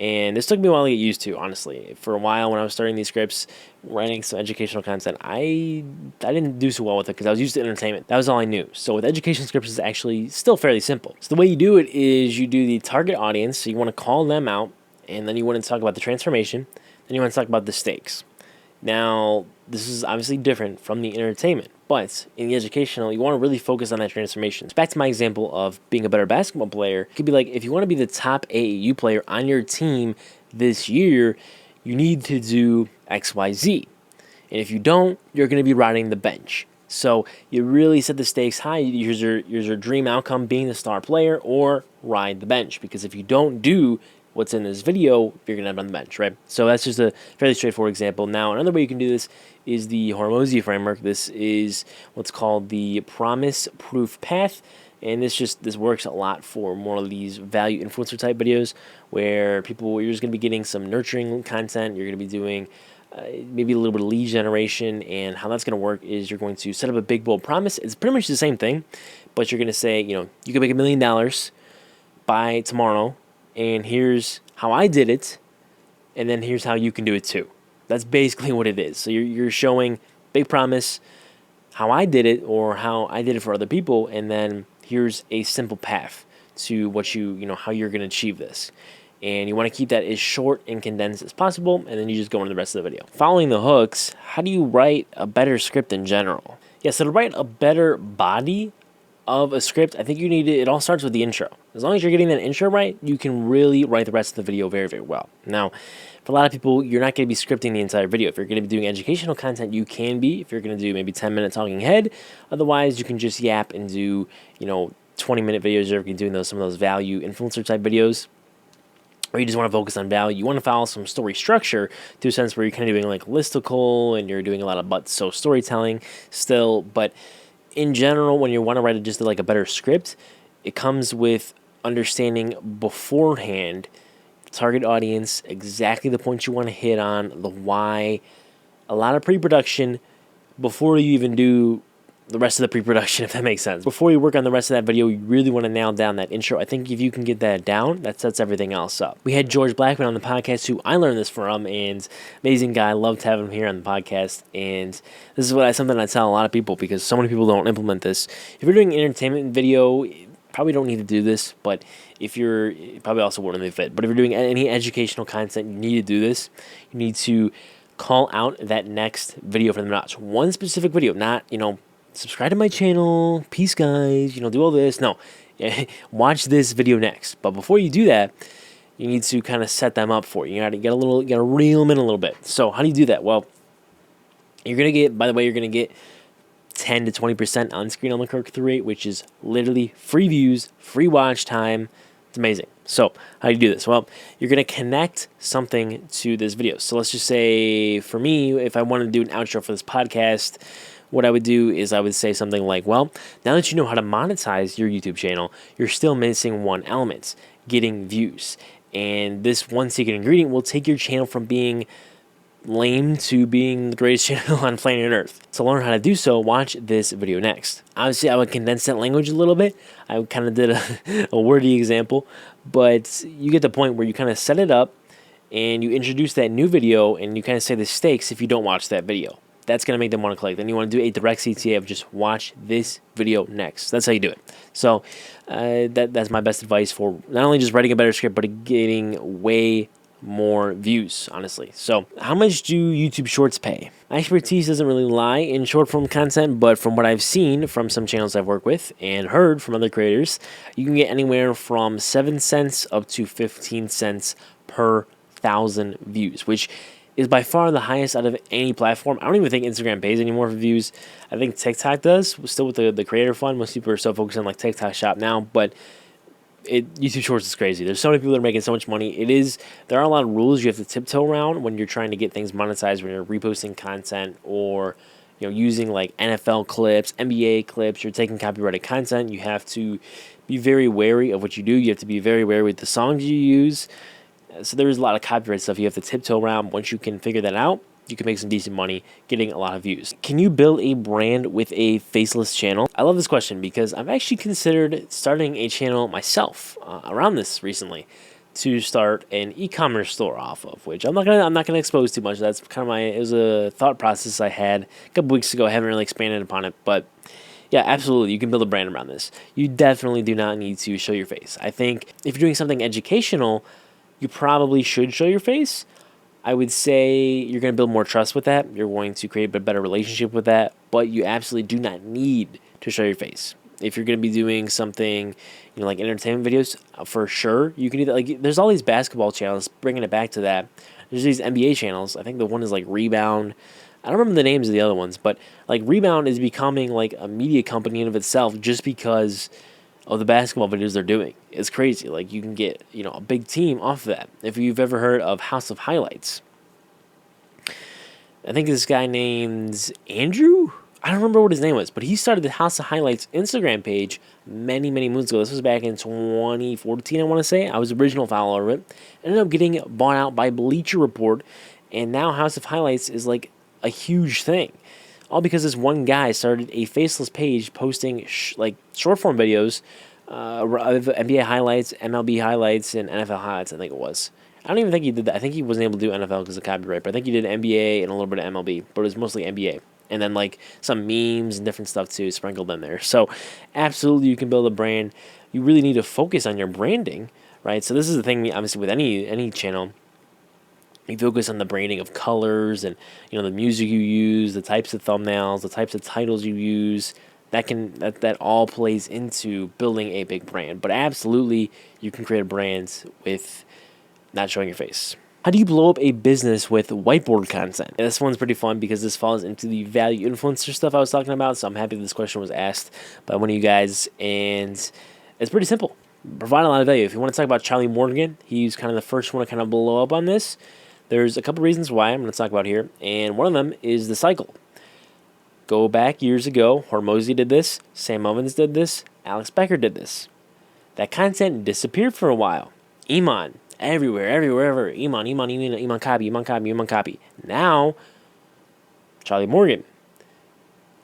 And this took me a while to get used to, honestly. For a while, when I was starting these scripts, writing some educational content, I didn't do so well with it because I was used to entertainment. That was all I knew. So with education scripts, it's actually still fairly simple. So the way you do it is you do the target audience. So you want to call them out, and then you want to talk about the transformation. Then you want to talk about the stakes. Now, this is obviously different from the entertainment, but in the educational, you want to really focus on that transformation. Back to my example of being a better basketball player, it could be like, if you want to be the top AAU player on your team this year, you need to do XYZ. And if you don't, you're going to be riding the bench. So you really set the stakes high. Here's your dream outcome, being the star player or ride the bench. Because if you don't do what's in this video, you're going to end on the bench, right? So that's just a fairly straightforward example. Now, another way you can do this is the Hormozy framework. This is what's called the promise proof path. And this works a lot for more of these value influencer type videos where you're just going to be getting some nurturing content. You're going to be doing maybe a little bit of lead generation. And how that's going to work is you're going to set up a big, bold promise. It's pretty much the same thing, but you're going to say, you can make $1 million by tomorrow. And here's how I did it, and then here's how you can do it too. That's basically what it is. So you're showing big promise, how I did it, or how I did it for other people, and then here's a simple path to what how you're going to achieve this. And you want to keep that as short and condensed as possible, and then you just go into the rest of the video. Following the hooks, how do you write a better script in general? Yeah, so to write a better body of a script, I think it all starts with the intro. As long as you're getting that intro right, you can really write the rest of the video very, very well. Now, for a lot of people, you're not going to be scripting the entire video. If you're going to be doing educational content, you can be. If you're going to do maybe 10-minute talking head, otherwise you can just yap and do 20-minute videos. You're doing some of those value influencer type videos, or you just want to focus on value. You want to follow some story structure to a sense where you're kind of doing like listicle and you're doing a lot of storytelling still, but in general, when you want to write just like a better script, it comes with understanding beforehand target audience, exactly the points you want to hit on, the why, a lot of pre-production before you even do the rest of the pre-production, if that makes sense. Before you work on the rest of that video, you really want to nail down that intro. I think if you can get that down, that sets everything else up. We had George Blackman on the podcast, who I learned this from, and amazing guy. Loved having him here on the podcast. And this is something I tell a lot of people, because so many people don't implement this. If you're doing an entertainment video, probably don't need to do this, but if you're probably also wouldn't really fit. But if you're doing any educational content, you need to do this. You need to call out that next video for them to watch. One specific video, not, subscribe to my channel, peace guys, do all this. No, watch this video next. But before you do that, you need to kind of set them up for it. You gotta reel them in a little bit. So how do you do that? Well, you're gonna get 10 to 20% on screen on the click-through rate, which is literally free views, free watch time. It's amazing. So how do you do this? Well, you're going to connect something to this video. So let's just say for me, if I wanted to do an outro for this podcast, what I would do is I would say something like, well, now that you know how to monetize your YouTube channel, you're still missing one element, getting views. And this one secret ingredient will take your channel from being lame to being the greatest channel on planet Earth. To learn how to do so, watch this video next. Obviously, I would condense that language a little bit. I kind of did a wordy example, but you get the point where you kind of set it up and you introduce that new video and you kind of say the stakes if you don't watch that video. That's going to make them want to click. Then you want to do a direct CTA of just watch this video next. That's how you do it. So that's my best advice for not only just writing a better script, but getting way more views, honestly. So how much do YouTube Shorts pay? My expertise doesn't really lie in short form content, but from what I've seen from some channels I've worked with and heard from other creators, you can get anywhere from 7 cents up to 15 cents per 1,000 views, which is by far the highest out of any platform. I don't even think Instagram pays anymore for views. I think TikTok does, still with the creator fund. Most people are so focused on like TikTok Shop now, but YouTube Shorts is crazy. There's so many people that are making so much money. There are a lot of rules you have to tiptoe around when you're trying to get things monetized, when you're reposting content or using like NFL clips, NBA clips, you're taking copyrighted content. You have to be very wary of what you do. You have to be very wary with the songs you use. So there's a lot of copyright stuff you have to tiptoe around. Once you can figure that out, you can make some decent money getting a lot of views. Can you build a brand with a faceless channel? I love this question because I've actually considered starting a channel myself around this recently to start an e-commerce store off of, which I'm not gonna expose too much. That's kind of it was a thought process I had a couple weeks ago. I haven't really expanded upon it, but yeah, absolutely. You can build a brand around this. You definitely do not need to show your face. I think if you're doing something educational, you probably should show your face. I would say you're going to build more trust with that. You're going to create a better relationship with that, but you absolutely do not need to show your face. If you're going to be doing something, like entertainment videos, for sure, you can do that. Like, there's all these basketball channels, bringing it back to that. There's these NBA channels. I think the one is like Rebound. I don't remember the names of the other ones, but like Rebound is becoming like a media company in of itself just because of the basketball videos they're doing. It's crazy. Like, you can get, a big team off of that. If you've ever heard of House of Highlights, I think this guy named Andrew, I don't remember what his name was, but he started the House of Highlights Instagram page many, many moons ago. This was back in 2014, I want to say. I was the original follower of it. Ended up getting bought out by Bleacher Report, and now House of Highlights is like a huge thing. All because this one guy started a faceless page posting short form videos of NBA highlights, MLB highlights, and NFL highlights, I think it was. I don't even think he did that. I think he wasn't able to do NFL because of copyright, but I think he did NBA and a little bit of MLB, but it was mostly NBA. And then like some memes and different stuff too sprinkled in there. So absolutely you can build a brand. You really need to focus on your branding, right? So this is the thing, obviously, with any channel. You focus on the branding of colors and the music you use, the types of thumbnails, the types of titles you use. That all plays into building a big brand. But absolutely, you can create a brand with not showing your face. How do you blow up a business with whiteboard content? And this one's pretty fun because this falls into the value influencer stuff I was talking about. So I'm happy this question was asked by one of you guys, and it's pretty simple. Provide a lot of value. If you want to talk about Charlie Morgan, he's kind of the first one to kind of blow up on this. There's a couple reasons why I'm going to talk about here, and one of them is the cycle. Go back years ago, Hormozy did this, Sam Ovens did this, Alex Becker did this. That content disappeared for a while. Iman, everywhere, Iman copy. Now, Charlie Morgan,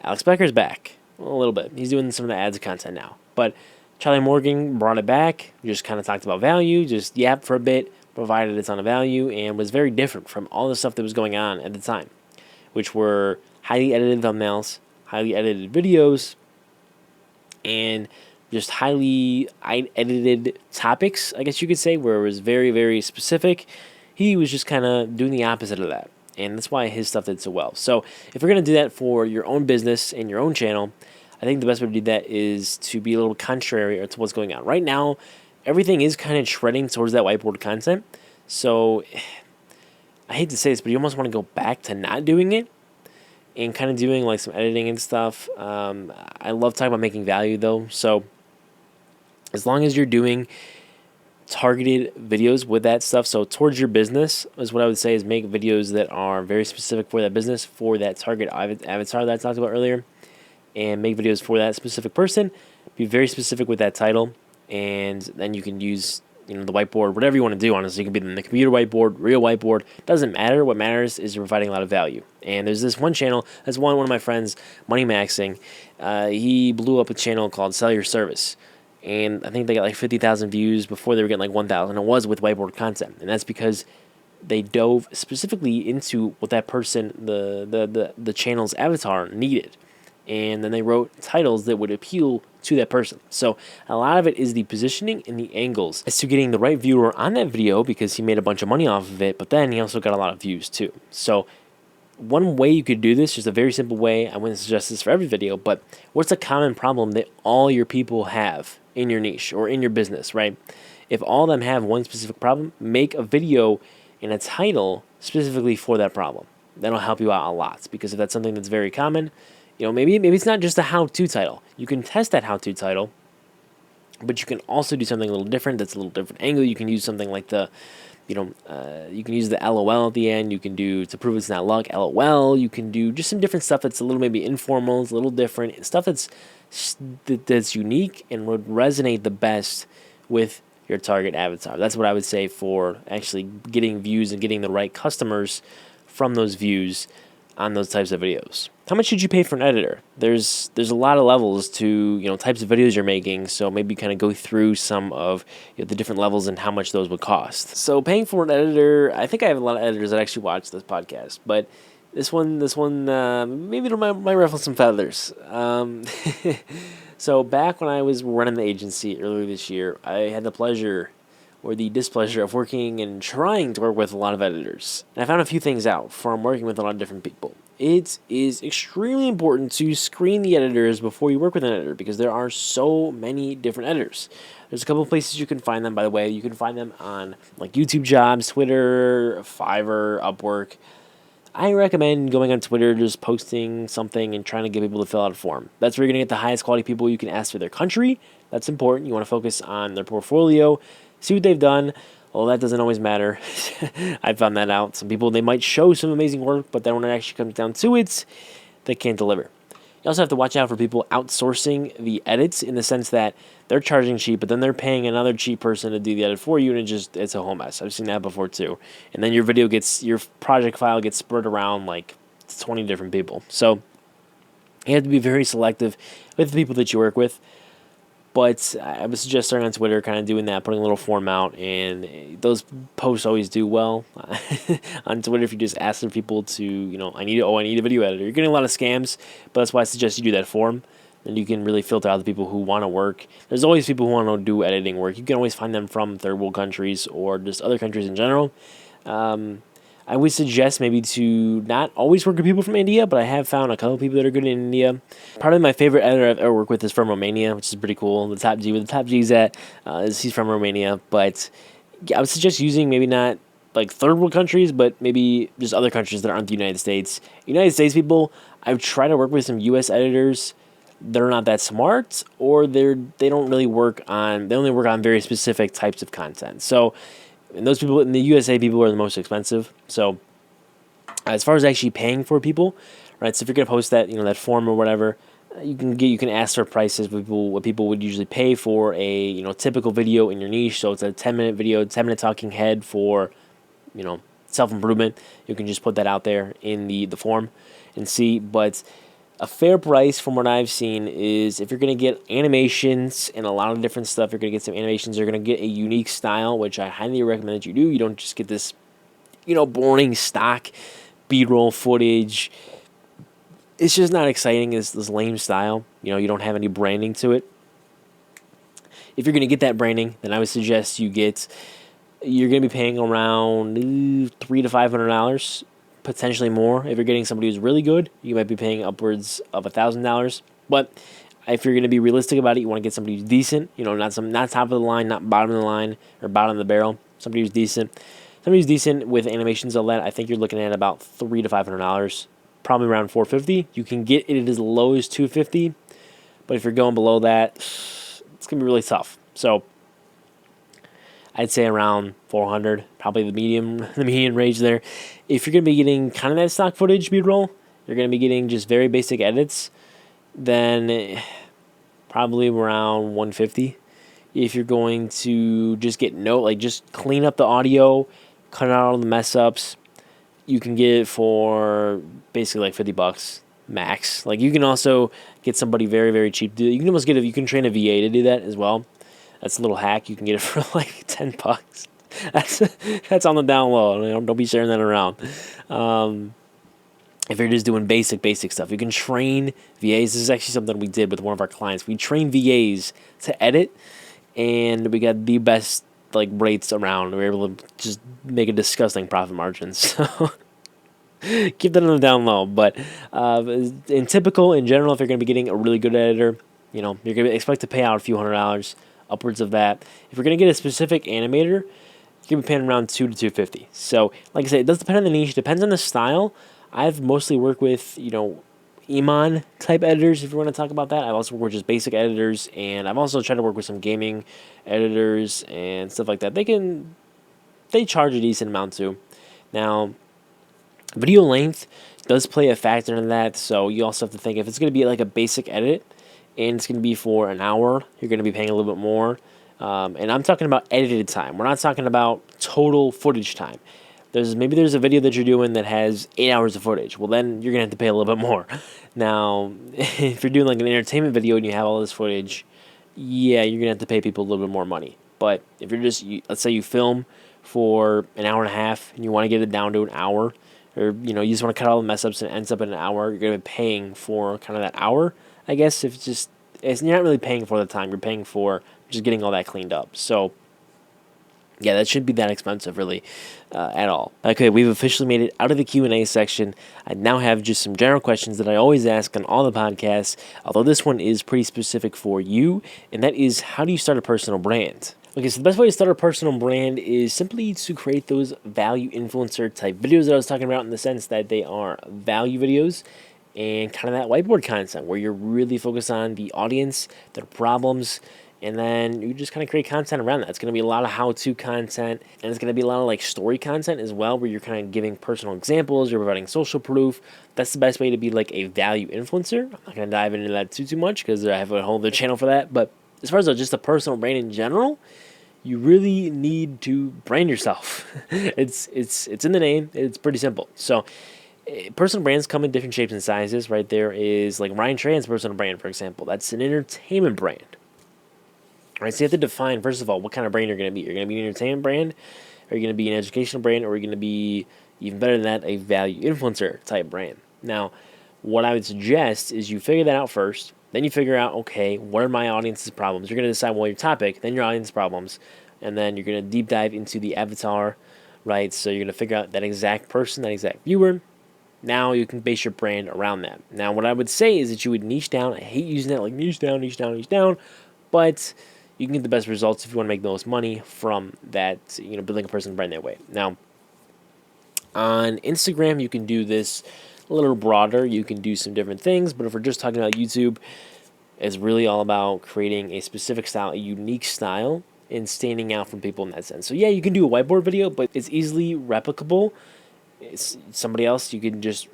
Alex Becker's back a little bit. He's doing some of the ads content now, but Charlie Morgan brought it back, just kind of talked about value, just yapped for a bit, provided a ton of value, and was very different from all the stuff that was going on at the time, which were highly edited thumbnails, highly edited videos, and just highly edited topics, I guess you could say, where it was very, very specific. He was just kind of doing the opposite of that. And that's why his stuff did so well. So if you're going to do that for your own business and your own channel, I think the best way to do that is to be a little contrary to what's going on. Right now, everything is kind of treading towards that whiteboard content. So I hate to say this, but you almost want to go back to not doing it and kind of doing like some editing and stuff. I love talking about making value though. So as long as you're doing targeted videos with that stuff, so towards your business is what I would say, is make videos that are very specific for that business, for that target avatar that I talked about earlier, and make videos for that specific person. Be very specific with that title, and then you can use the whiteboard, whatever you want to do. Honestly, it can be the computer whiteboard, real whiteboard, doesn't matter. What matters is you're providing a lot of value. And there's this one channel, that's one of my friends, Money Maxing. He blew up a channel called Sell Your Service, and I think they got like 50,000 views before they were getting like 1,000. It was with whiteboard content, and that's because they dove specifically into what that person, the channel's avatar, needed, and then they wrote titles that would appeal to that person. So a lot of it is the positioning and the angles as to getting the right viewer on that video, because he made a bunch of money off of it, but then he also got a lot of views too. So one way you could do this, just a very simple way, I wouldn't suggest this for every video, but what's a common problem that all your people have in your niche or in your business, right? If all of them have one specific problem, make a video and a title specifically for that problem. That'll help you out a lot, because if that's something that's very common, maybe it's not just a how-to title. You can test that how-to title, but you can also do something a little different. That's a little different angle. You can use something like you can use the LOL at the end. You can do, to prove it's not luck, LOL. You can do just some different stuff that's a little maybe informal, it's a little different, stuff that's unique and would resonate the best with your target avatar. That's what I would say for actually getting views and getting the right customers from those views on those types of videos. How much should you pay for an editor? There's a lot of levels to types of videos you're making, so maybe kind of go through some of the different levels and how much those would cost. So paying for an editor, I think I have a lot of editors that actually watch this podcast, but this one maybe it might ruffle some feathers. So back when I was running the agency earlier this year, I had the pleasure or the displeasure of working and trying to work with a lot of editors. And I found a few things out from working with a lot of different people. It is extremely important to screen the editors before you work with an editor, because there are so many different editors. There's a couple of places you can find them, by the way. You can find them on like YouTube Jobs, Twitter, Fiverr, Upwork. I recommend going on Twitter, just posting something and trying to get people to fill out a form. That's where you're going to get the highest quality people. You can ask for their country. That's important. You want to focus on their portfolio, see what they've done. Well, that doesn't always matter. I found that out. Some people, they might show some amazing work, but then when it actually comes down to it, they can't deliver. You also have to watch out for people outsourcing the edits, in the sense that they're charging cheap, but then they're paying another cheap person to do the edit for you, and it's a whole mess. I've seen that before too. And then your project file gets spread around like 20 different people. So you have to be very selective with the people that you work with. But I would suggest starting on Twitter, kind of doing that, putting a little form out, and those posts always do well on Twitter. If you just ask for people to, I need a video editor, you're getting a lot of scams, but that's why I suggest you do that form, and you can really filter out the people who want to work. There's always people who want to do editing work. You can always find them from third world countries or just other countries in general. I would suggest maybe to not always work with people from India, but I have found a couple people that are good in India. Probably my favorite editor I've ever worked with is from Romania, which is pretty cool. The top G, where the top G's at, he's from Romania. But I would suggest using maybe not like third world countries, but maybe just other countries that aren't the United States. United States people, I've tried to work with some U.S. editors. They're not that smart, or they only work on very specific types of content. So, and those people in the USA, people are the most expensive. So as far as actually paying for people, right? So if you're gonna post that, that form or whatever, you can ask for prices. What people would usually pay for a typical video in your niche. So it's a 10-minute video, 10-minute talking head for self-improvement. You can just put that out there in the form and see. But a fair price, from what I've seen, is if you're going to get animations and a lot of different stuff, you're going to get some animations, you're going to get a unique style, which I highly recommend that you do. You don't just get this, boring stock B-roll footage. It's just not exciting. It's this lame style. You don't have any branding to it. if you're going to get that branding, then I would suggest you're going to be paying around $300 to $500, potentially more. If you're getting somebody who's really good, you might be paying upwards of $1,000. But if you're going to be realistic about it, you want to get somebody who's decent, not top of the line, not bottom of the line or bottom of the barrel. Somebody who's decent. Somebody who's decent with animations, all that. I think you're looking at about $300 to $500, probably around $450. You can get it as low as $250, but if you're going below that, it's gonna be really tough. So I'd say around $400, probably the median range there. If you're gonna be getting kind of that stock footage B-roll, you're gonna be getting just very basic edits, then probably around $150. If you're going to just get just clean up the audio, cut out all the mess ups, you can get it for basically like $50 max. Like, you can also get somebody very, very cheap. You can almost you can train a VA to do that as well. That's a little hack. You can get it for like $10. That's on the down low. Don't be sharing that around. If you're just doing basic stuff, you can train VAs. This is actually something we did with one of our clients. We trained VAs to edit, and we got the best rates around. We were able to just make a disgusting profit margin. So keep that on the down low. But in general, if you're going to be getting a really good editor, you're going to expect to pay out a few $100, upwards of that. If you're going to get a specific animator, you're going to be paying around $200 to $250. So, like I said, it does depend on the niche. Depends on the style. I've mostly worked with, Iman type editors, if you want to talk about that. I've also worked with just basic editors, and I've also tried to work with some gaming editors and stuff like that. They charge a decent amount too. Now, video length does play a factor in that, so you also have to think if it's going to be like a basic edit and it's going to be for an hour, you're going to be paying a little bit more. And I'm talking about edited time. We're not talking about total footage time. Maybe there's a video that you're doing that has 8 hours of footage. Well, then you're going to have to pay a little bit more. Now, if you're doing like an entertainment video and you have all this footage, yeah, you're going to have to pay people a little bit more money. But if let's say you film for an hour and a half and you want to get it down to an hour, or, you just want to cut all the mess ups and it ends up in an hour, you're going to be paying for kind of that hour, I guess. You're not really paying for the time. You're paying for just getting all that cleaned up. So, yeah, that shouldn't be that expensive, really, at all. Okay, we've officially made it out of the Q&A section. I now have just some general questions that I always ask on all the podcasts, although this one is pretty specific for you, and that is, how do you start a personal brand? Okay, so the best way to start a personal brand is simply to create those value influencer type videos that I was talking about, in the sense that they are value videos and kind of that whiteboard content where you're really focused on the audience, their problems, and then you just kind of create content around that. It's going to be a lot of how-to content, and it's going to be a lot of story content as well, where you're kind of giving personal examples, you're providing social proof. That's the best way to be like a value influencer. I'm not going to dive into that too much because I have a whole other channel for that. But as far as just a personal brand in general, you really need to brand yourself. It's in the name. It's pretty simple. So personal brands come in different shapes and sizes, right? There is like Ryan Tran's personal brand, for example. That's an entertainment brand. Right, so you have to define, first of all, what kind of brand you're going to be. You're going to be an entertainment brand, or you're going to be an educational brand, or you're going to be, even better than that, a value influencer type brand. Now, what I would suggest is you figure that out first. Then you figure out, okay, what are my audience's problems? You're going to decide, well, your topic, then your audience problems, and then you're going to deep dive into the avatar, right? So you're going to figure out that exact person, that exact viewer. Now you can base your brand around that. Now, what I would say is that you would niche down. I hate using that, like niche down, but you can get the best results if you want to make the most money from that, building a personal brand that way. Now, on Instagram, you can do this a little broader. You can do some different things, but if we're just talking about YouTube, it's really all about creating a specific style, a unique style, and standing out from people in that sense. So yeah, you can do a whiteboard video, but it's easily replicable. Somebody else can just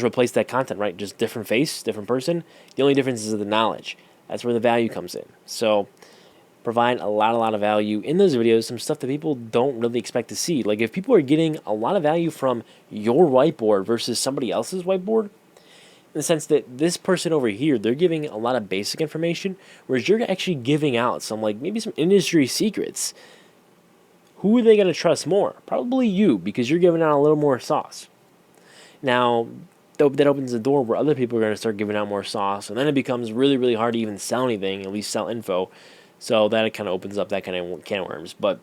replace that content, right? Just different face, different person. The only difference is the knowledge. That's where the value comes in. So provide a lot of value in those videos, some stuff that people don't really expect to see. Like if people are getting a lot of value from your whiteboard versus somebody else's whiteboard, in the sense that this person over here, they're giving a lot of basic information, whereas you're actually giving out maybe some industry secrets. Who are they going to trust more? Probably you, because you're giving out a little more sauce. Now, that opens the door where other people are going to start giving out more sauce, and then it becomes really, really hard to even sell anything, at least sell info. So that kind of opens up that kind of can of worms. But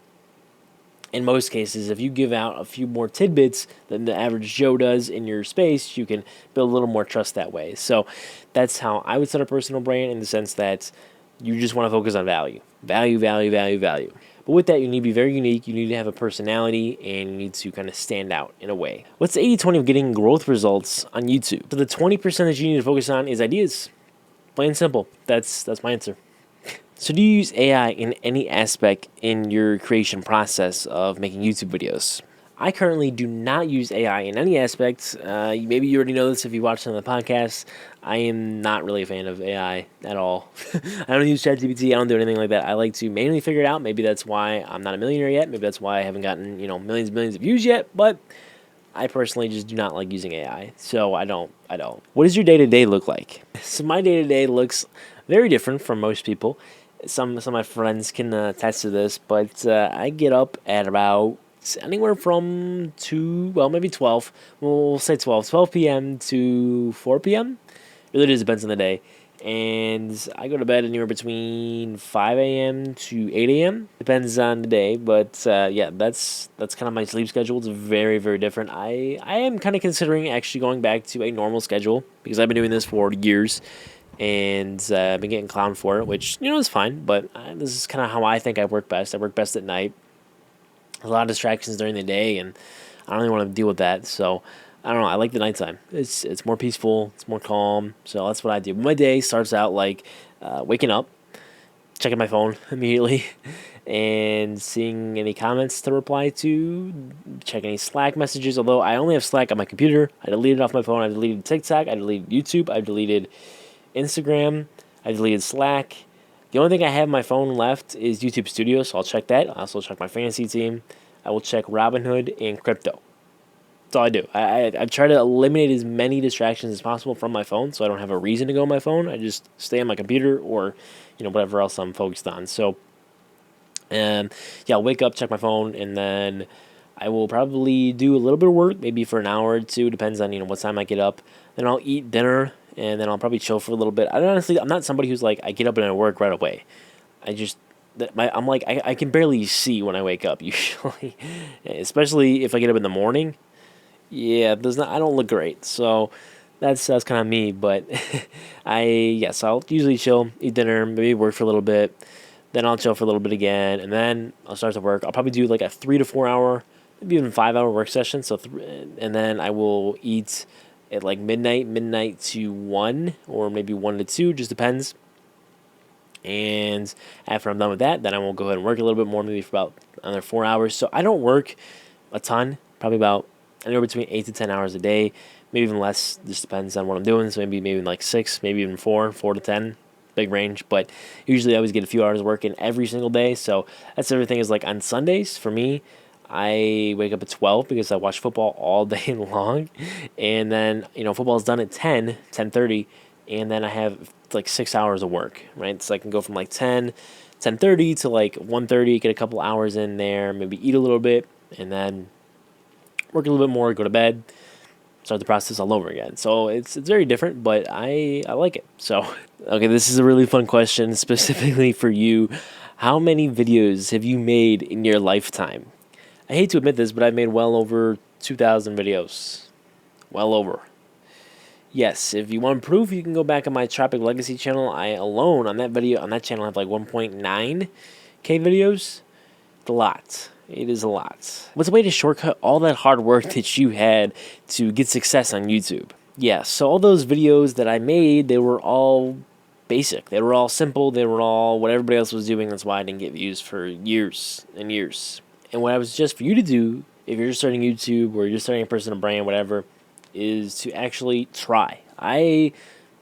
in most cases, if you give out a few more tidbits than the average Joe does in your space, you can build a little more trust that way. So that's how I would set a personal brand, in the sense that you just want to focus on value. Value, value, value, value. But with that, you need to be very unique. You need to have a personality, and you need to kind of stand out in a way. What's the 80-20 of getting growth results on YouTube? So the 20% that you need to focus on is ideas. Plain and simple. That's my answer. So do you use AI in any aspect in your creation process of making YouTube videos? I currently do not use AI in any aspect. Maybe you already know this if you watched some of the podcasts. I am not really a fan of AI at all. I don't use ChatGPT. I don't do anything like that. I like to mainly figure it out. Maybe that's why I'm not a millionaire yet. Maybe that's why I haven't gotten millions and millions of views yet. But I personally just do not like using AI. So I don't. What does your day-to-day look like? So my day-to-day looks very different from most people. Some of my friends can attest to this, but I get up at about anywhere from 12, we'll say 12 p.m. to 4 p.m. It really just depends on the day. And I go to bed anywhere between 5 a.m. to 8 a.m. Depends on the day, but yeah, that's kind of my sleep schedule. It's very, very different. I am kind of considering actually going back to a normal schedule, because I've been doing this for years, and I've been getting clowned for it, which is fine. But this is kind of how I think I work best. I work best at night. A lot of distractions during the day, and I don't really want to deal with that. So I don't know. I like the nighttime. It's more peaceful. It's more calm. So that's what I do. My day starts out like waking up, checking my phone immediately, and seeing any comments to reply to, check any Slack messages. Although I only have Slack on my computer. I deleted it off my phone. I deleted TikTok. I deleted YouTube. I deleted Instagram. I deleted Slack. The only thing I have on my phone left is YouTube Studio, so I'll check that. I also check my fantasy team. I will check Robinhood and crypto. That's all I do. I try to eliminate as many distractions as possible from my phone, so I don't have a reason to go on my phone. I just stay on my computer, or whatever else I'm focused on. So, yeah, I'll wake up, check my phone, and then I will probably do a little bit of work, maybe for an hour or two. Depends on what time I get up. Then I'll eat dinner, and then I'll probably chill for a little bit. I'm not somebody who's like, I get up and I work right away. I'm like, I can barely see when I wake up usually, especially if I get up in the morning. Yeah, I don't look great. So that's kind of me. But I'll usually chill, eat dinner, maybe work for a little bit. Then I'll chill for a little bit again, and then I'll start to work. I'll probably do like a 3 to 4 hour, maybe even 5 hour work session. And then I will eat at like midnight to 1, or maybe 1 to 2, just depends. And after I'm done with that, then I will go ahead and work a little bit more, maybe for about another 4 hours. So I don't work a ton, probably about anywhere between 8 to 10 hours a day, maybe even less. Just depends on what I'm doing. So maybe like 6, maybe even 4 to 10, big range. But usually I always get a few hours of work in every single day. So that's everything. Is like on Sundays for me, I wake up at 12 because I watch football all day long. And then, football's done at 10:30, and then I have like 6 hours of work, right? So I can go from like 10:30 to like 1:30, get a couple hours in there, maybe eat a little bit, and then work a little bit more, go to bed, start the process all over again. So it's very different, but I like it. So, okay, this is a really fun question specifically for you. How many videos have you made in your lifetime? I hate to admit this, but I've made well over 2,000 videos. Well over. Yes, if you want proof, you can go back on my Tropic Legacy channel. I alone on that channel have like 1.9K videos. It's a lot. It is a lot. What's a way to shortcut all that hard work that you had to get success on YouTube? Yeah, so all those videos that I made, they were all basic. They were all simple. They were all what everybody else was doing. That's why I didn't get views for years and years. And what I was just for you to do, if you're just starting YouTube or you're starting a personal brand, whatever, is to actually try. I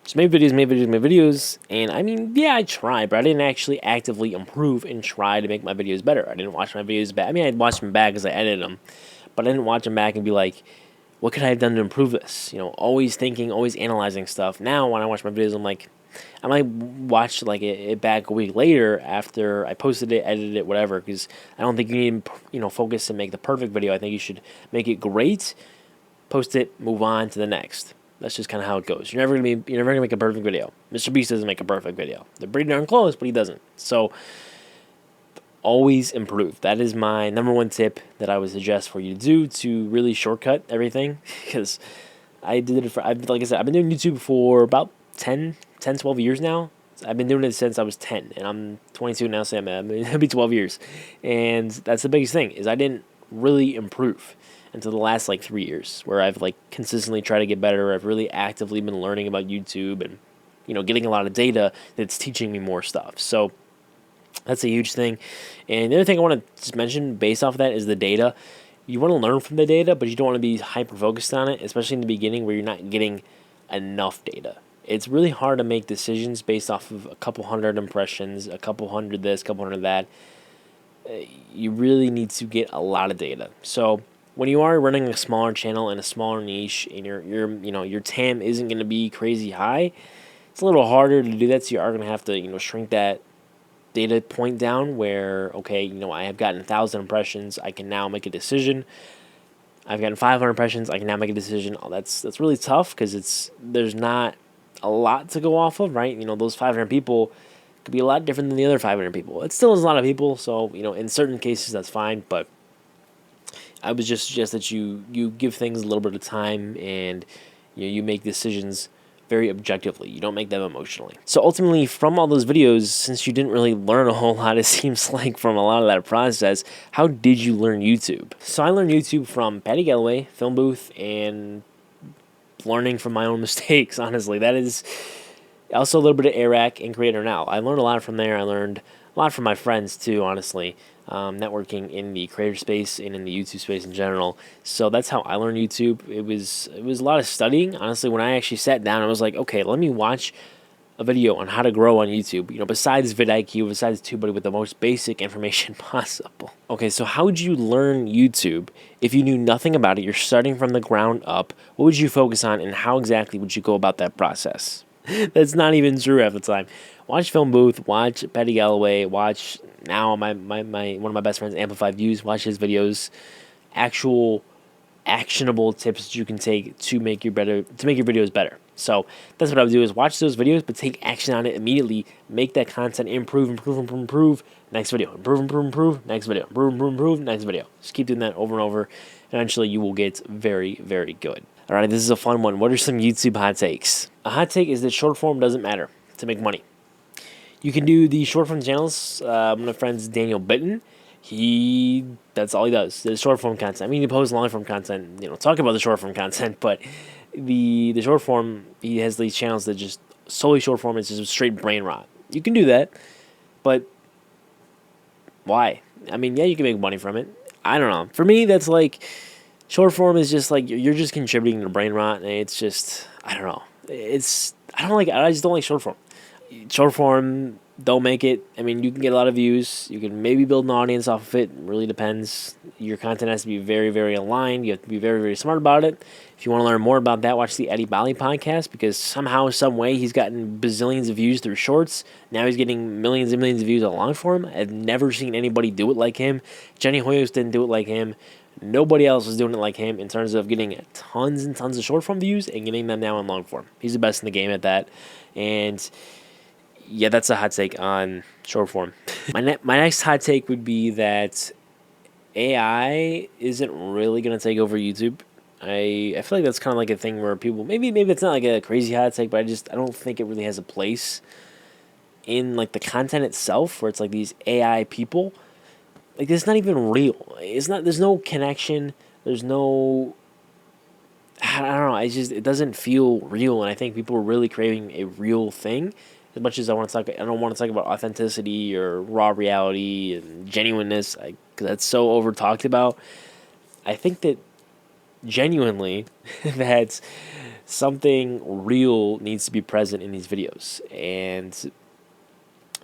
just made videos, and I mean, yeah, I tried, but I didn't actually actively improve and try to make my videos better. I didn't watch my videos back. I mean, I'd watch them back because I edited them, but I didn't watch them back and be like, what could I have done to improve this? Always thinking, always analyzing stuff. Now, when I watch my videos, I'm like, I might watch like it back a week later after I posted it, edited it, whatever, because I don't think you need to, focus and make the perfect video. I think you should make it great, post it, move on to the next. That's just kind of how it goes. You're never gonna make a perfect video. Mr. Beast doesn't make a perfect video. They're pretty darn close, but he doesn't. So always improve. That is my number one tip that I would suggest for you to do to really shortcut everything. Because like I said, I've been doing YouTube for about 12 years now. I've been doing it since I was 10, and I'm 22 now, so it'll be 12 years. And that's the biggest thing, is I didn't really improve until the last, 3 years, where I've, consistently tried to get better. I've really actively been learning about YouTube and, getting a lot of data that's teaching me more stuff. So that's a huge thing. And the other thing I want to just mention based off of that is the data. You want to learn from the data, but you don't want to be hyper-focused on it, especially in the beginning where you're not getting enough data. It's really hard to make decisions based off of a couple hundred impressions, a couple hundred this, a couple hundred that. You really need to get a lot of data. So when you are running a smaller channel in a smaller niche, and your TAM isn't going to be crazy high, it's a little harder to do that. So you are going to have to shrink that data point down. Where I have gotten 1,000 impressions, I can now make a decision. I've gotten 500 impressions, I can now make a decision. Oh, that's really tough because there's not a lot to go off of, right? Those 500 people could be a lot different than the other 500 people. It still is a lot of people, so in certain cases that's fine. But I would just suggest that you give things a little bit of time, and you make decisions very objectively. You don't make them emotionally. So ultimately, from all those videos, since you didn't really learn a whole lot, it seems like, from a lot of that process, how did you learn YouTube? So I learned YouTube from Patty Galloway, Film Booth, and learning from my own mistakes, honestly. That is also a little bit of Eric and Creator Now. I learned a lot from there. I learned a lot from my friends too, honestly, networking in the creator space and in the YouTube space in general. So that's how I learned YouTube. It was a lot of studying. Honestly, when I actually sat down, I was like, okay, let me watch a video on how to grow on YouTube, besides vidIQ, besides TubeBuddy, with the most basic information possible. Okay, so how would you learn YouTube if you knew nothing about it? You're starting from the ground up. What would you focus on, and how exactly would you go about that process? That's not even true half the time. Watch Film Booth, watch Patty Galloway, watch now my one of my best friends, Amplify Views, watch his videos. Actual actionable tips that you can take to make your videos better. So that's what I would do, is watch those videos, but take action on it immediately. Make that content improve. Next video. Improve. Next video. Improve. Next video. Just keep doing that over and over. Eventually, you will get very, very good. All right, this is a fun one. What are some YouTube hot takes? A hot take is that short form doesn't matter to make money. You can do the short form channels. One of my friends, Daniel Bitton, that's all he does. The short form content. I mean, he posts long form content, talk about the short form content, but the short form, he has these channels that just solely short form. It's just straight brain rot. You can do that, but why? I mean, yeah, you can make money from it. I don't know. For me, that's short form is just you're just contributing to brain rot, and it's just, I don't know. I just don't like short form. Short form, don't make it. I mean, you can get a lot of views. You can maybe build an audience off of it. It really depends. Your content has to be very, very aligned. You have to be very, very smart about it. If you want to learn more about that, watch the Eddie Bali podcast, because somehow, some way, he's gotten bazillions of views through shorts. Now he's getting millions and millions of views on long form. I've never seen anybody do it like him. Jenny Hoyos didn't do it like him. Nobody else was doing it like him in terms of getting tons and tons of short form views and getting them now in long form. He's the best in the game at that. And yeah, that's a hot take on short form. My next hot take would be that AI isn't really going to take over YouTube. I feel like that's kind of a thing where people, maybe it's not a crazy hot take, but I don't think it really has a place in the content itself, where it's these AI people. It's not even real. There's no connection. There's no, I don't know. It doesn't feel real. And I think people are really craving a real thing. As much as I don't want to talk about authenticity or raw reality and genuineness, because that's so over talked about. I think that genuinely that something real needs to be present in these videos. And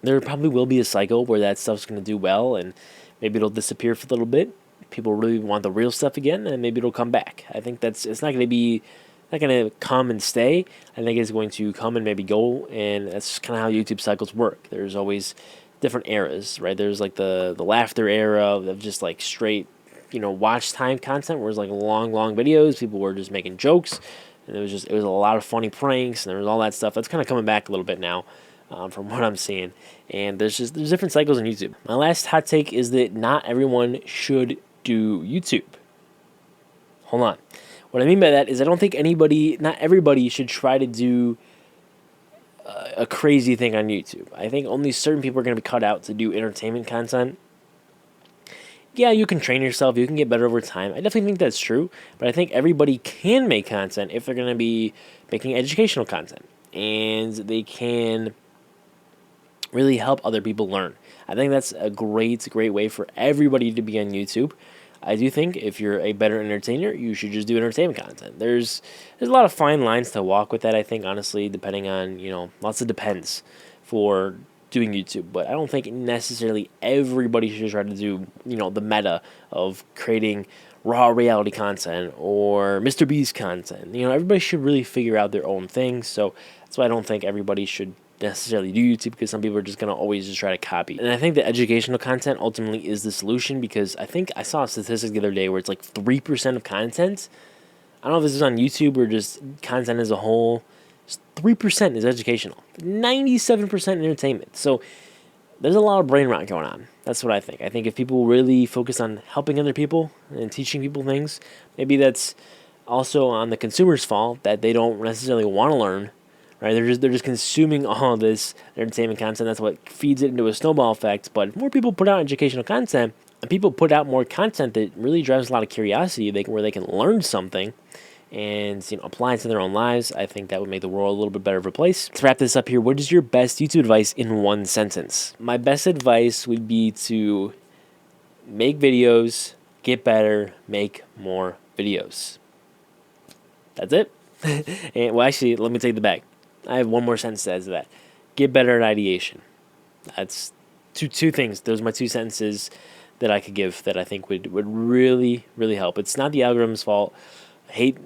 there probably will be a cycle where that stuff's going to do well, and maybe it'll disappear for a little bit. People really want the real stuff again, and maybe it'll come back. I think it's not going to come and stay. I think it's going to come and maybe go, and that's kind of how YouTube cycles work. There's always different eras, right? There's the laughter era of just straight, watch time content, where it's long videos. People were just making jokes. And it was a lot of funny pranks, and there was all that stuff. That's kind of coming back a little bit now, from what I'm seeing. And there's different cycles on YouTube. My last hot take is that not everyone should do YouTube. Hold on. What I mean by that is I don't think not everybody should try to do a crazy thing on YouTube. I think only certain people are going to be cut out to do entertainment content. Yeah, you can train yourself, you can get better over time. I definitely think that's true, but I think everybody can make content if they're going to be making educational content, and they can really help other people learn. I think that's a great way for everybody to be on YouTube. I do think if you're a better entertainer, you should just do entertainment content. There's a lot of fine lines to walk with that, I think, honestly, depending on, lots of depends for doing YouTube. But I don't think necessarily everybody should try to do, the meta of creating raw reality content or Mr. Beast content. Everybody should really figure out their own thing. So that's why I don't think everybody should necessarily do YouTube, because some people are just going to always just try to copy. And I think the educational content ultimately is the solution, because I think I saw a statistic the other day where it's like 3% of content, I don't know if this is on YouTube or just content as a whole, 3% is educational, 97% entertainment. So there's a lot of brain rot going on. That's what I think. I think if people really focus on helping other people and teaching people things, maybe that's also on the consumer's fault that they don't necessarily want to learn. Right? They're just consuming all this entertainment content. That's what feeds it into a snowball effect. But if more people put out educational content, and people put out more content that really drives a lot of curiosity, where they can learn something and apply it to their own lives, I think that would make the world a little bit better of a place. To wrap this up here, what is your best YouTube advice in one sentence? My best advice would be to make videos, get better, make more videos. That's it. And well, actually, let me take the back. I have one more sentence that says that. Get better at ideation. That's two things. Those are my two sentences that I could give that I think would really, really help. It's not the algorithm's fault. I hate,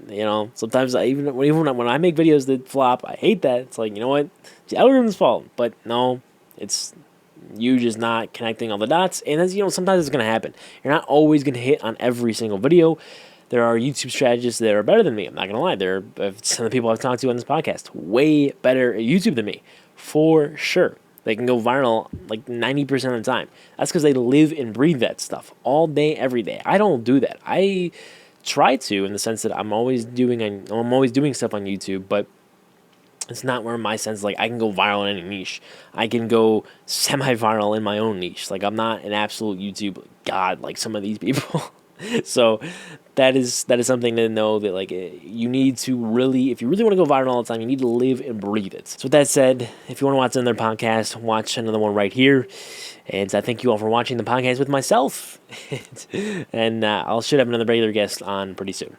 sometimes even when I make videos that flop, I hate that. It's like, what? It's the algorithm's fault. But no, it's you just not connecting all the dots. And that's, sometimes it's going to happen. You're not always going to hit on every single video. There are YouTube strategists that are better than me. I'm not going to lie. There are some of the people I've talked to on this podcast way better at YouTube than me, for sure. They can go viral like 90% of the time. That's because they live and breathe that stuff all day, every day. I don't do that. I try to, in the sense that I'm always doing stuff on YouTube, but it's not where my sense like I can go viral in any niche. I can go semi-viral in my own niche. Like, I'm not an absolute YouTube god like some of these people. So that is something to know, that like you need to really, if you really want to go viral all the time, you need to live and breathe it. So with that said, if you want to watch another podcast, watch another one right here. And I thank you all for watching the podcast with myself. And I should have another regular guest on pretty soon.